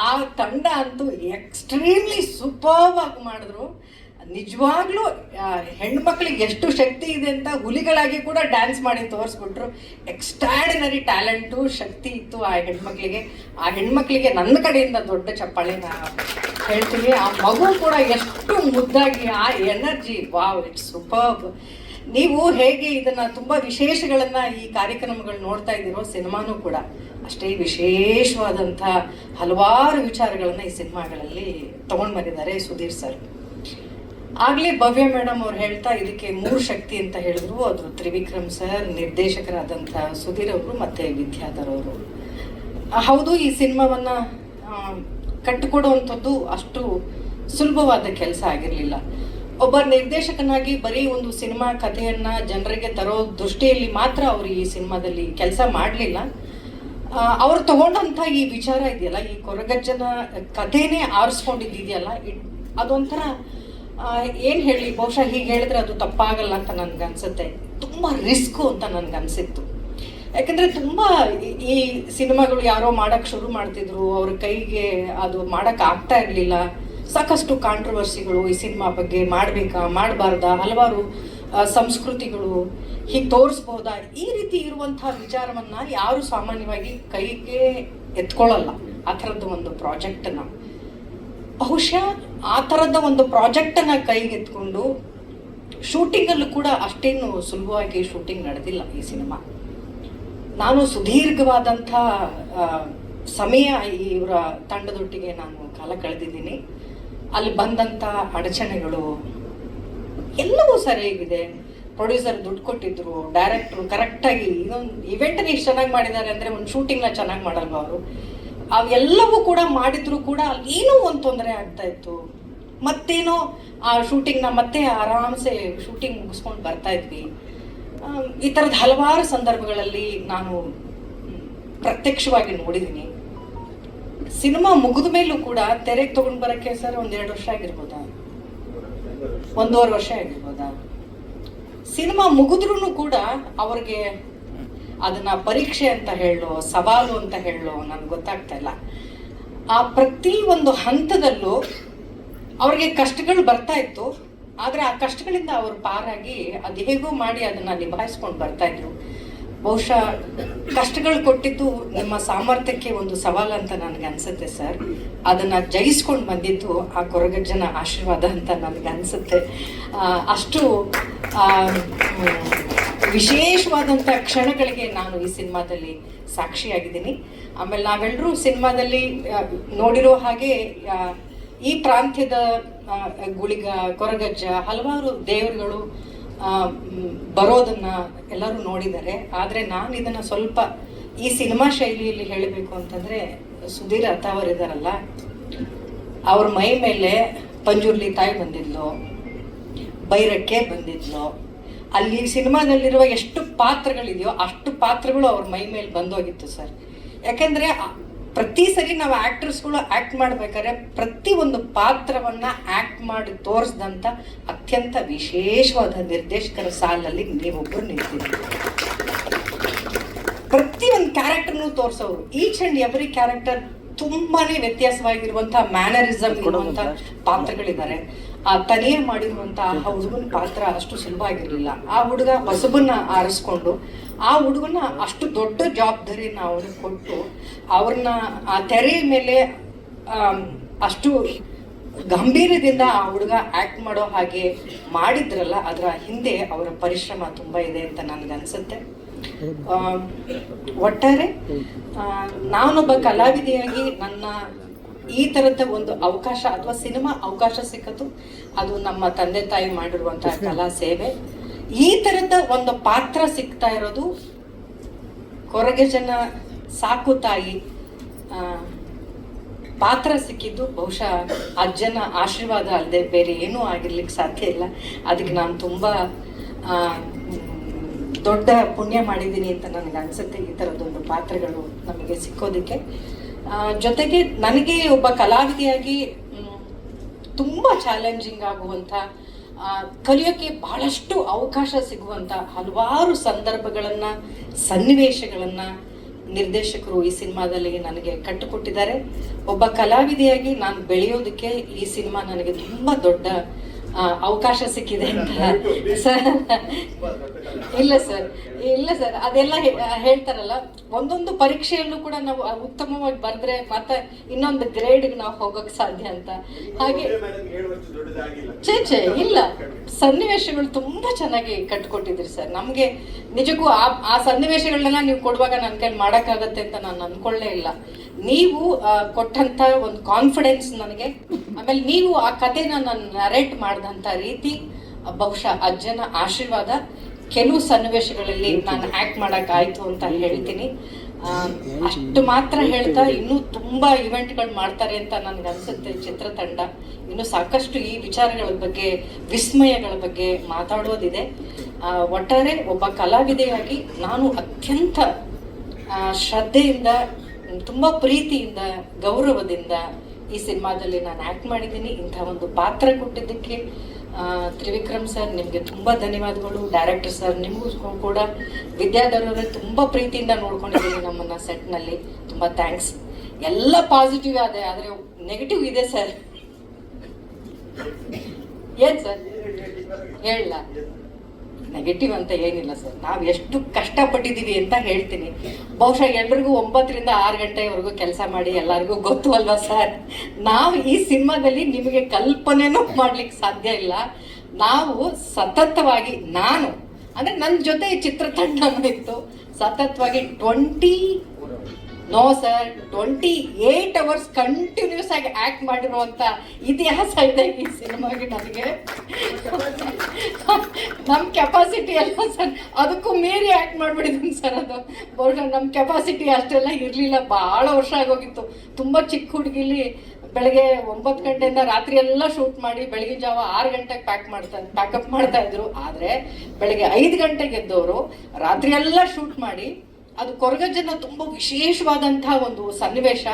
ಆ ತಂಡ ಅಂತೂ ಎಕ್ಸ್ಟ್ರೀಮ್ಲಿ ಸೂಪರ್ಬ್ ಆಗಿ ಮಾಡಿದ್ರು. ನಿಜವಾಗ್ಲೂ ಹೆಣ್ಮಕ್ಳಿಗೆ ಎಷ್ಟು ಶಕ್ತಿ ಇದೆ ಅಂತ ಹುಲಿಗಳಾಗಿ ಕೂಡ ಡ್ಯಾನ್ಸ್ ಮಾಡಿ ತೋರಿಸ್ಬಿಟ್ರು. ಎಕ್ಸ್ಟ್ರಾರ್ಡಿನರಿ ಟ್ಯಾಲೆಂಟು, ಶಕ್ತಿ ಇತ್ತು ಆ ಹೆಣ್ಮಕ್ಳಿಗೆ. ಆ ಹೆಣ್ಮಕ್ಳಿಗೆ ನನ್ನ ಕಡೆಯಿಂದ ದೊಡ್ಡ ಚಪ್ಪಾಳೆನ ಹೇಳ್ತೀವಿ. ಆ ಮಗು ಕೂಡ ಎಷ್ಟು ಮುದ್ದಾಗಿ, ಆ ಎನರ್ಜಿ, ವಾವ್, ಇಟ್ಸ್ ಸೂಪರ್ಬ್. ನೀವು ಹೇಗೆ ಇದನ್ನ ತುಂಬಾ ವಿಶೇಷಗಳನ್ನ ಈ ಕಾರ್ಯಕ್ರಮಗಳು ನೋಡ್ತಾ ಇದ್ದೀರೋ, ಸಿನಿಮಾನೂ ಕೂಡ ಅಷ್ಟೇ ವಿಶೇಷವಾದಂಥ ಹಲವಾರು ವಿಚಾರಗಳನ್ನ ಈ ಸಿನಿಮಾಗಳಲ್ಲಿ ತಗೊಂಡು ಬಂದಿದ್ದಾರೆ ಸುಧೀರ್ ಸರ್. ಆಗ್ಲೇ ಭವ್ಯ ಮೇಡಮ್ ಅವ್ರು ಹೇಳ್ತಾ ಇದಕ್ಕೆ 3 ಶಕ್ತಿ ಅಂತ ಹೇಳಿದ್ರು. ಅದು ತ್ರಿವಿಕ್ರಮ್ ಸರ್, ನಿರ್ದೇಶಕರಾದಂಥ ಸುಧೀರ್ ಅವರು ಮತ್ತೆ ವಿದ್ಯಾಧರ್ ಅವರು. ಹೌದು, ಈ ಸಿನಿಮಾವನ್ನ ಕಟ್ಟಿಕೊಡುವಂಥದ್ದು ಅಷ್ಟು ಸುಲಭವಾದ ಕೆಲಸ ಆಗಿರಲಿಲ್ಲ. ಒಬ್ಬ ನಿರ್ದೇಶಕನಾಗಿ ಬರೀ ಒಂದು ಸಿನಿಮಾ ಕಥೆಯನ್ನ ಜನರಿಗೆ ತರೋ ದೃಷ್ಟಿಯಲ್ಲಿ ಮಾತ್ರ ಅವರು ಈ ಸಿನಿಮಾದಲ್ಲಿ ಕೆಲಸ ಮಾಡಲಿಲ್ಲ. ಅವ್ರು ತಗೊಂಡಂಥ ಈ ವಿಚಾರ ಇದೆಯಲ್ಲ, ಈ ಕೊರಗಜ್ಜನ ಕಥೆನೇ ಆರಿಸ್ಕೊಂಡಿದ್ದಿದೆಯಲ್ಲ, ಅದೊಂಥರ ಏನು ಹೇಳಿ, ಬಹುಶಃ ಹೀಗೆ ಹೇಳಿದ್ರೆ ಅದು ತಪ್ಪಾಗಲ್ಲ ಅಂತ ನನ್ಗನ್ಸುತ್ತೆ. ತುಂಬ ರಿಸ್ಕು ಅಂತ ನನ್ಗನ್ಸಿತ್ತು. ಯಾಕಂದರೆ ತುಂಬ ಈ ಸಿನಿಮಾಗಳು ಯಾರೋ ಮಾಡೋಕ್ಕೆ ಶುರು ಮಾಡ್ತಿದ್ರು, ಅವ್ರ ಕೈಗೆ ಅದು ಮಾಡೋಕ್ಕೆ ಆಗ್ತಾ ಇರಲಿಲ್ಲ. ಸಾಕಷ್ಟು ಕಾಂಟ್ರವರ್ಸಿಗಳು ಈ ಸಿನಿಮಾ ಬಗ್ಗೆ, ಮಾಡಬೇಕಾ ಮಾಡಬಾರ್ದಾ, ಹಲವಾರು ಸಂಸ್ಕೃತಿಗಳು ಹೀಗೆ ತೋರಿಸ್ಬೋದಾ, ಈ ರೀತಿ ಇರುವಂಥ ವಿಚಾರವನ್ನು ಯಾರು ಸಾಮಾನ್ಯವಾಗಿ ಕೈಗೆ ಎತ್ಕೊಳ್ಳಲ್ಲ. ಆ ಥರದ್ದು ಒಂದು ಪ್ರಾಜೆಕ್ಟನ್ನು, ಬಹುಶಃ ಆ ಥರದ ಒಂದು ಪ್ರಾಜೆಕ್ಟನ್ನು ಕೈಗೆತ್ಕೊಂಡು ಶೂಟಿಂಗಲ್ಲೂ ಕೂಡ ಅಷ್ಟೇನು ಸುಲಭವಾಗಿ ಶೂಟಿಂಗ್ ನಡೆದಿಲ್ಲ ಈ ಸಿನಿಮಾ. ನಾನು ಸುದೀರ್ಘವಾದಂಥ ಸಮಯ ಇವರ ತಂಡದೊಟ್ಟಿಗೆ ನಾನು ಕಾಲ ಕಳೆದಿದ್ದೀನಿ. ಅಲ್ಲಿ ಬಂದಂಥ ಅಡಚಣೆಗಳು ಎಲ್ಲವೂ ಸರಿಯಾಗಿದೆ. ಪ್ರೊಡ್ಯೂಸರ್ ದುಡ್ಡು ಕೊಟ್ಟಿದ್ರು, ಡೈರೆಕ್ಟ್ರು ಕರೆಕ್ಟಾಗಿ ಇದೊಂದು ಇವೆಂಟ್ನ ಇಷ್ಟು ಚೆನ್ನಾಗಿ ಮಾಡಿದ್ದಾರೆ ಅಂದರೆ ಒಂದು ಶೂಟಿಂಗ್ನ ಚೆನ್ನಾಗಿ ಮಾಡಲ್ವ ಅವರು. ಅವೆಲ್ಲವೂ ಕೂಡ ಮಾಡಿದ್ರು ಕೂಡ ಏನೋ ಒಂದು ತೊಂದರೆ ಆಗ್ತಾ ಇತ್ತು. ಮತ್ತೇನೋ ಆ ಶೂಟಿಂಗ್ನ ಮತ್ತೆ ಆರಾಮ್ಸೆ ಶೂಟಿಂಗ್ ಮುಗಿಸ್ಕೊಂಡು ಬರ್ತಾ ಇದ್ವಿ. ಈ ಥರದ ಹಲವಾರು ಸಂದರ್ಭಗಳಲ್ಲಿ ನಾನು ಪ್ರತ್ಯಕ್ಷವಾಗಿ ನೋಡಿದ್ದೀನಿ. ಸಿನಿಮಾ ಮುಗಿದ ಮೇಲೂ ಕೂಡ ತೆರೆಗೆ ತಗೊಂಡು ಬರೋಕ್ಕೆ ಸರ್ 1-2 ವರ್ಷ ಆಗಿರ್ಬೋದಾ, 1.5 ವರ್ಷ ಆಗಿರ್ಬೋದಾ. ಸಿನಿಮಾ ಮುಗಿದ್ರೂ ಕೂಡ ಅವ್ರಿಗೆ ಅದನ್ನ ಪರೀಕ್ಷೆ ಅಂತ ಹೇಳೋ, ಸವಾಲು ಅಂತ ಹೇಳೋ ನನ್ಗೆ ಗೊತ್ತಾಗ್ತಾ ಇಲ್ಲ. ಆ ಪ್ರತಿ ಒಂದು ಹಂತದಲ್ಲೂ ಅವ್ರಿಗೆ ಕಷ್ಟಗಳು ಬರ್ತಾ ಇತ್ತು. ಆದರೆ ಆ ಕಷ್ಟಗಳಿಂದ ಅವರು ಪಾರಾಗಿ ಅದು ಹೇಗೋ ಮಾಡಿ ಅದನ್ನು ನಿಭಾಯಿಸ್ಕೊಂಡು ಬರ್ತಾ ಇದ್ರು. ಬಹುಶಃ ಕಷ್ಟಗಳು ಕೊಟ್ಟಿದ್ದು ನಿಮ್ಮ ಸಾಮರ್ಥ್ಯಕ್ಕೆ ಒಂದು ಸವಾಲು ಅಂತ ನನಗೆ ಅನಿಸುತ್ತೆ ಸರ್. ಅದನ್ನು ಜಯಿಸ್ಕೊಂಡು ಬಂದಿದ್ದು ಆ ಕೊರಗಜ್ಜನ ಆಶೀರ್ವಾದ ಅಂತ ನನಗೆ ಅನಿಸುತ್ತೆ. ಅಷ್ಟು ವಿಶೇಷವಾದಂಥ ಕ್ಷಣಗಳಿಗೆ ನಾನು ಈ ಸಿನಿಮಾದಲ್ಲಿ ಸಾಕ್ಷಿಯಾಗಿದ್ದೀನಿ. ಆಮೇಲೆ ನಾವೆಲ್ಲರೂ ಸಿನಿಮಾದಲ್ಲಿ ನೋಡಿರೋ ಹಾಗೆ ಈ ಪ್ರಾಂತ್ಯದ ಗುಳಿಗ, ಕೊರಗಜ್ಜ, ಹಲವಾರು ದೇವರುಗಳು ಬರೋದನ್ನ ಎಲ್ಲರೂ ನೋಡಿದ್ದಾರೆ. ಆದರೆ ನಾನು ಇದನ್ನು ಸ್ವಲ್ಪ ಈ ಸಿನಿಮಾ ಶೈಲಿಯಲ್ಲಿ ಹೇಳಬೇಕು ಅಂತಂದರೆ, ಸುಧೀರ್ ಅಥಾವರಿದಾರಲ್ಲ, ಅವ್ರ ಮೈ ಮೇಲೆ ಪಂಜುರ್ಲಿ ತಾಯಿ ಬಂದಿದ್ಲು, ಬೈರಕ್ಕೆ ಬಂದಿದ್ಲು. ಅಲ್ಲಿ ಸಿನಿಮಾದಲ್ಲಿರುವ ಎಷ್ಟು ಪಾತ್ರಗಳಿದೆಯೋ ಅಷ್ಟು ಪಾತ್ರಗಳು ಅವ್ರ ಮೈ ಮೇಲೆ ಬಂದೋಗಿತ್ತು ಸರ್. ಯಾಕೆಂದರೆ ಪ್ರತಿ ಸರಿ ನಾವು ಆ್ಯಕ್ಟರ್ಸ್ಗಳು ಆ್ಯಕ್ಟ್ ಮಾಡ್ಬೇಕಾದ್ರೆ ಪ್ರತಿ ಒಂದು ಪಾತ್ರವನ್ನ ಆ್ಯಕ್ಟ್ ಮಾಡಿ ತೋರಿಸಿದಂಥ ಅತ್ಯಂತ ವಿಶೇಷವಾದ ನಿರ್ದೇಶಕರ ಸಾಲಲ್ಲಿ ನೀವೊಬ್ಬರು ನಿಂತಿದ್ದೀರಿ. ಪ್ರತಿ ಒಂದು ಕ್ಯಾರೆಕ್ಟರ್ನು ತೋರಿಸೋರು, ಈಚ್ ಆ್ಯಂಡ್ ಎವ್ರಿ ಕ್ಯಾರೆಕ್ಟರ್ ತುಂಬಾನೇ ವ್ಯತ್ಯಾಸವಾಗಿರುವಂಥ ಮ್ಯಾನರಿಸಮ್ ಇರುವಂಥ ಪಾತ್ರಗಳಿದ್ದಾರೆ. ಆ ತನಿಯೇ ಮಾಡಿರುವಂಥ ಆ ಹುಡುಗನ ಪಾತ್ರ ಅಷ್ಟು ಸುಲಭ ಆಗಿರಲಿಲ್ಲ. ಆ ಹುಡುಗ ಹೊಸಬನ್ನ ಆರಿಸ್ಕೊಂಡು ಆ ಹುಡುಗನ ಅಷ್ಟು ದೊಡ್ಡ ಜವಾಬ್ದಾರಿನ ಅವ್ರಿಗೆ ಕೊಟ್ಟು ಅವ್ರನ್ನ ಆ ತೆರೆಯ ಮೇಲೆ ಅಷ್ಟು ಗಂಭೀರದಿಂದ ಆ ಹುಡುಗ ಆ್ಯಕ್ಟ್ ಮಾಡೋ ಹಾಗೆ ಮಾಡಿದ್ರಲ್ಲ, ಅದರ ಹಿಂದೆ ಅವರ ಪರಿಶ್ರಮ ತುಂಬ ಇದೆ ಅಂತ ನನಗನ್ಸುತ್ತೆ. ಒಟ್ಟಾರೆ ನಾನೊಬ್ಬ ಕಲಾವಿದೆಯಾಗಿ ನನ್ನ ಈ ಥರದ ಒಂದು ಅವಕಾಶ ಅಥವಾ ಸಿನಿಮಾ ಅವಕಾಶ ಸಿಕ್ಕದು ಅದು ನಮ್ಮ ತಂದೆ ತಾಯಿ ಮಾಡಿರುವಂತಹ ಕಲಾ ಸೇವೆ. ಈ ಥರದ ಒಂದು ಪಾತ್ರ ಸಿಗ್ತಾ ಇರೋದು ಕೊರಗಜ್ಜನ ಸಾಕು ತಾಯಿ ಪಾತ್ರ ಸಿಕ್ಕಿದ್ದು ಬಹುಶಃ ಅಜ್ಜನ ಆಶೀರ್ವಾದ ಅಲ್ಲದೆ ಬೇರೆ ಏನೂ ಆಗಿರ್ಲಿಕ್ಕೆ ಸಾಧ್ಯ ಇಲ್ಲ. ಅದಕ್ಕೆ ನಾನು ತುಂಬ ದೊಡ್ಡ ಪುಣ್ಯ ಮಾಡಿದ್ದೀನಿ ಅಂತ ನನಗೆ ಅನಿಸುತ್ತೆ ಈ ಥರದೊಂದು ಪಾತ್ರಗಳು ನಮಗೆ ಸಿಕ್ಕೋದಕ್ಕೆ. ಜೊತೆಗೆ ನನಗೆ ಒಬ್ಬ ಕಲಾವಿದೆಯಾಗಿ ತುಂಬ ಚಾಲೆಂಜಿಂಗ್ ಆಗುವಂಥ, ಕಲಿಯೋಕ್ಕೆ ಬಹಳಷ್ಟು ಅವಕಾಶ ಸಿಗುವಂಥ ಹಲವಾರು ಸಂದರ್ಭಗಳನ್ನು, ಸನ್ನಿವೇಶಗಳನ್ನು ನಿರ್ದೇಶಕರು ಈ ಸಿನಿಮಾದಲ್ಲಿ ನನಗೆ ಕಟ್ಟಿಕೊಟ್ಟಿದ್ದಾರೆ. ಒಬ್ಬ ಕಲಾವಿದೆಯಾಗಿ ನಾನು ಬೆಳೆಯೋದಕ್ಕೆ ಈ ಸಿನಿಮಾ ನನಗೆ ತುಂಬ ದೊಡ್ಡ ಅವಕಾಶ ಸಿಕ್ಕಿದೆ ಅಂತ ಸರ್. ಇಲ್ಲ ಸರ್ ಅದೆಲ್ಲ ಹೇಳ್ತಾರಲ್ಲ, ಒಂದೊಂದು ಪರೀಕ್ಷೆಯಲ್ಲೂ ಕೂಡ ನಾವು ಉತ್ತಮವಾಗಿ ಬರೆದ್ರೆ ಮತ್ತೆ ಇನ್ನೊಂದು ಗ್ರೇಡ್ಗೆ ನಾವು ಹೋಗೋಕೆ ಸಾಧ್ಯ ಅಂತ. ಹಾಗೆ ಇಲ್ಲ, ಸನ್ನಿವೇಶಗಳು ತುಂಬಾ ಚೆನ್ನಾಗಿ ಕಟ್ಕೊಟ್ಟಿದ್ರಿ ಸರ್. ನಮ್ಗೆ ನಿಜಕ್ಕೂ ಆ ಸನ್ನಿವೇಶಗಳನ್ನೆಲ್ಲ ನೀವು ಕೊಡುವಾಗ ನನ್ನ ಕೈಲಿ ಮಾಡೋಕ್ಕಾಗತ್ತೆ ಅಂತ ನಾನು ಅನ್ಕೊಳ್ಳೇ ಇಲ್ಲ. ನೀವು ಕೊಟ್ಟಂತ ಒಂದು ಕಾನ್ಫಿಡೆನ್ಸ್ ನನಗೆ, ಆಮೇಲೆ ನೀವು ಆ ಕಥೆನ ನಾನು ನರೇಟ್ ಮಾಡಿದಂಥ ರೀತಿ ಬಹುಶಃ ಅಜ್ಜನ ಆಶೀರ್ವಾದ. ಕೆಲವು ಸನ್ನಿವೇಶಗಳಲ್ಲಿ ನಾನು ಆ್ಯಕ್ಟ್ ಮಾಡೋಕ್ಕಾಯ್ತು ಅಂತ ಹೇಳ್ತೀನಿ. ಅಷ್ಟು ಮಾತ್ರ ಹೇಳ್ತಾ ಇನ್ನೂ ತುಂಬ ಇವೆಂಟ್ಗಳು ಮಾಡ್ತಾರೆ ಅಂತ ನನಗೆ ಅನಿಸುತ್ತೆ ಚಿತ್ರತಂಡ. ಇನ್ನೂ ಸಾಕಷ್ಟು ಈ ವಿಚಾರಗಳ ಬಗ್ಗೆ, ವಿಸ್ಮಯಗಳ ಬಗ್ಗೆ ಮಾತಾಡೋದಿದೆ. ಒಟ್ಟಾರೆ ಒಬ್ಬ ಕಲಾವಿದೆಯಾಗಿ ನಾನು ಅತ್ಯಂತ ಶ್ರದ್ಧೆಯಿಂದ, ತುಂಬ ಪ್ರೀತಿಯಿಂದ, ಗೌರವದಿಂದ ಈ ಸಿನಿಮಾದಲ್ಲಿ ನಾನು ಆ್ಯಕ್ಟ್ ಮಾಡಿದ್ದೀನಿ. ಇಂಥ ಒಂದು ಪಾತ್ರ ಕೊಟ್ಟಿದ್ದಕ್ಕೆ ತ್ರಿವಿಕ್ರಮ್ ಸರ್ ನಿಮಗೆ ತುಂಬ ಧನ್ಯವಾದಗಳು. ಡೈರೆಕ್ಟರ್ ಸರ್ ನಿಮಗೂ ಕೂಡ, ವಿದ್ಯಾಧರವರೇ ತುಂಬ ಪ್ರೀತಿಯಿಂದ ನೋಡ್ಕೊಂಡಿದ್ದೀನಿ ನಮ್ಮನ್ನು ಸೆಟ್ನಲ್ಲಿ. ತುಂಬ ಥ್ಯಾಂಕ್ಸ್. ಎಲ್ಲ ಪಾಸಿಟಿವ್ ಆದೆ, ಆದರೆ ನೆಗೆಟಿವ್ ಇದೆ ಸರ್. ಏನು ಸರ್ ಹೇಳ? ನೆಗೆಟಿವ್ ಅಂತ ಏನಿಲ್ಲ ಸರ್. ನಾವು ಎಷ್ಟು ಕಷ್ಟಪಟ್ಟಿದ್ದೀವಿ ಅಂತ ಹೇಳ್ತೀನಿ. ಬಹುಶಃ ಎಲ್ರಿಗೂ 9 ರಿಂದ 6 ಗಂಟೆವರೆಗೂ ಕೆಲಸ ಮಾಡಿ ಎಲ್ಲರಿಗೂ ಗೊತ್ತು ಅಲ್ವಾ ಸರ್. ನಾವು ಈ ಸಿನಿಮಾದಲ್ಲಿ ನಿಮಗೆ ಕಲ್ಪನೆನೂ ಮಾಡ್ಲಿಕ್ಕೆ ಸಾಧ್ಯ ಇಲ್ಲ. ನಾವು ಸತತವಾಗಿ, ನಾನು ಅಂದರೆ ನನ್ನ ಜೊತೆ ಚಿತ್ರತಂಡ ಇತ್ತು, ಸತತವಾಗಿ 28 ಅವರ್ಸ್ ಕಂಟಿನ್ಯೂಸ್ ಆಗಿ ಆ್ಯಕ್ಟ್ ಮಾಡಿರುವಂಥ ಇತಿಹಾಸ ಇದೆ ಈ ಸಿನಿಮಾಗೆ. ನನಗೆ ನಮ್ಮ ಕೆಪಾಸಿಟಿ ಅಲ್ಲ ಸರ್, ಅದಕ್ಕೂ ಮೀರಿ ಆ್ಯಕ್ಟ್ ಮಾಡಿಬಿಟ್ಟಿದ್ದೀನಿ ಸರ್. ಅದು ಬಹುಶಃ ನಮ್ಮ ಕೆಪಾಸಿಟಿ ಅಷ್ಟೆಲ್ಲ ಇರಲಿಲ್ಲ. ಭಾಳ ವರ್ಷ ಆಗೋಗಿತ್ತು. ತುಂಬ ಚಿಕ್ಕ ಹುಡುಗಿಲಿ ಬೆಳಗ್ಗೆ 9 ಗಂಟೆಯಿಂದ ರಾತ್ರಿ ಎಲ್ಲ ಶೂಟ್ ಮಾಡಿ ಬೆಳಗಿನ ಜಾವ 6 ಗಂಟೆಗೆ ಪ್ಯಾಕಪ್ ಮಾಡ್ತಾ ಇದ್ರು. ಆದರೆ ಬೆಳಗ್ಗೆ 5 ಗಂಟೆಗೆ ಎದ್ದವರು ರಾತ್ರಿ ಎಲ್ಲ ಶೂಟ್ ಮಾಡಿ, ಅದು ಕೊರಗಜ್ಜನ ತುಂಬ ವಿಶೇಷವಾದಂತಹ ಒಂದು ಸನ್ನಿವೇಶ.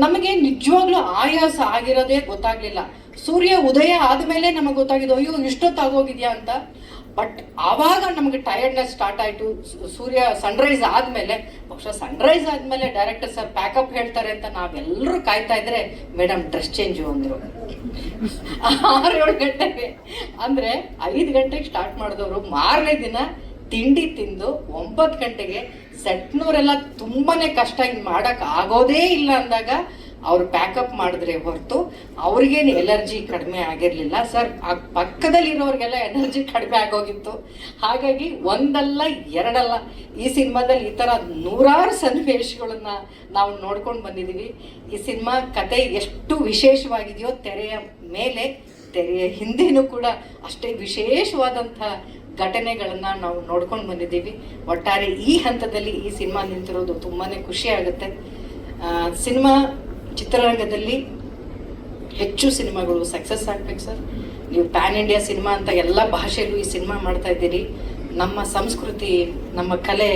ನಮಗೆ ನಿಜವಾಗ್ಲೂ ಆಯಾಸ ಆಗಿರೋದೇ ಗೊತ್ತಾಗ್ಲಿಲ್ಲ. ಸೂರ್ಯ ಉದಯ ಆದಮೇಲೆ ನಮಗೆ ಗೊತ್ತಾಗಿದ್ದು ಅಯ್ಯೋ ಇಷ್ಟೊತ್ತಾಗೋಗಿದ್ಯಾ ಅಂತ. ಬಟ್ ಆವಾಗ ನಮಗೆ ಟಯರ್ಡ್ನೆಸ್ ಸ್ಟಾರ್ಟ್ ಆಯಿತು. ಸೂರ್ಯ ಸನ್ರೈಸ್ ಆದಮೇಲೆ, ಬಹುಶಃ ಸನ್ರೈಸ್ ಆದಮೇಲೆ ಡೈರೆಕ್ಟರ್ ಸರ್ ಪ್ಯಾಕಪ್ ಹೇಳ್ತಾರೆ ಅಂತ ನಾವೆಲ್ಲರೂ ಕಾಯ್ತಾ ಇದ್ರೆ ಮೇಡಮ್ ಡ್ರೆಸ್ ಚೇಂಜು ಅಂದರು. 6-7 ಗಂಟೆಗೆ ಅಂದರೆ 5 ಗಂಟೆಗೆ ಸ್ಟಾರ್ಟ್ ಮಾಡಿದವರು ಮಾರನೇ ದಿನ ತಿಂಡಿ ತಿಂದು 9 ಗಂಟೆಗೆ ಸೆಟ್ನವರೆಲ್ಲ ತುಂಬಾ ಕಷ್ಟ ಇನ್ನು ಮಾಡೋಕ್ಕೆ ಆಗೋದೇ ಇಲ್ಲ ಅಂದಾಗ ಅವ್ರು ಪ್ಯಾಕಪ್ ಮಾಡಿದ್ರೆ ಹೊರತು ಅವ್ರಿಗೇನು ಎನರ್ಜಿ ಕಡಿಮೆ ಆಗಿರಲಿಲ್ಲ ಸರ್. ಆ ಪಕ್ಕದಲ್ಲಿರೋರಿಗೆಲ್ಲ ಎನರ್ಜಿ ಕಡಿಮೆ ಆಗೋಗಿತ್ತು. ಹಾಗಾಗಿ ಒಂದಲ್ಲ ಎರಡಲ್ಲ ಈ ಸಿನಿಮಾದಲ್ಲಿ ಈ ಥರ ನೂರಾರು ಸನ್ನಿವೇಶಗಳನ್ನು ನಾವು ನೋಡ್ಕೊಂಡು ಬಂದಿದ್ದೀವಿ. ಈ ಸಿನಿಮಾ ಕತೆ ಎಷ್ಟು ವಿಶೇಷವಾಗಿದೆಯೋ ತೆರೆಯ ಮೇಲೆ, ತೆರೆಯ ಹಿಂದೆನೂ ಕೂಡ ಅಷ್ಟೇ ವಿಶೇಷವಾದಂಥ ಘಟನೆಗಳನ್ನು ನಾವು ನೋಡ್ಕೊಂಡು ಬಂದಿದ್ದೀವಿ. ಒಟ್ಟಾರೆ ಈ ಹಂತದಲ್ಲಿ ಈ ಸಿನಿಮಾ ನಿಂತಿರೋದು ತುಂಬಾ ಖುಷಿ ಆಗುತ್ತೆ. ಸಿನಿಮಾ ಚಿತ್ರರಂಗದಲ್ಲಿ ಹೆಚ್ಚು ಸಿನಿಮಾಗಳು ಸಕ್ಸಸ್ ಆಗ್ಬೇಕು ಸರ್. ನೀವು ಪ್ಯಾನ್ ಇಂಡಿಯಾ ಸಿನಿಮಾ ಅಂತ ಎಲ್ಲ ಭಾಷೆಯಲ್ಲೂ ಈ ಸಿನಿಮಾ ಮಾಡ್ತಾ ಇದ್ದೀರಿ. ನಮ್ಮ ಸಂಸ್ಕೃತಿ, ನಮ್ಮ ಕಲೆ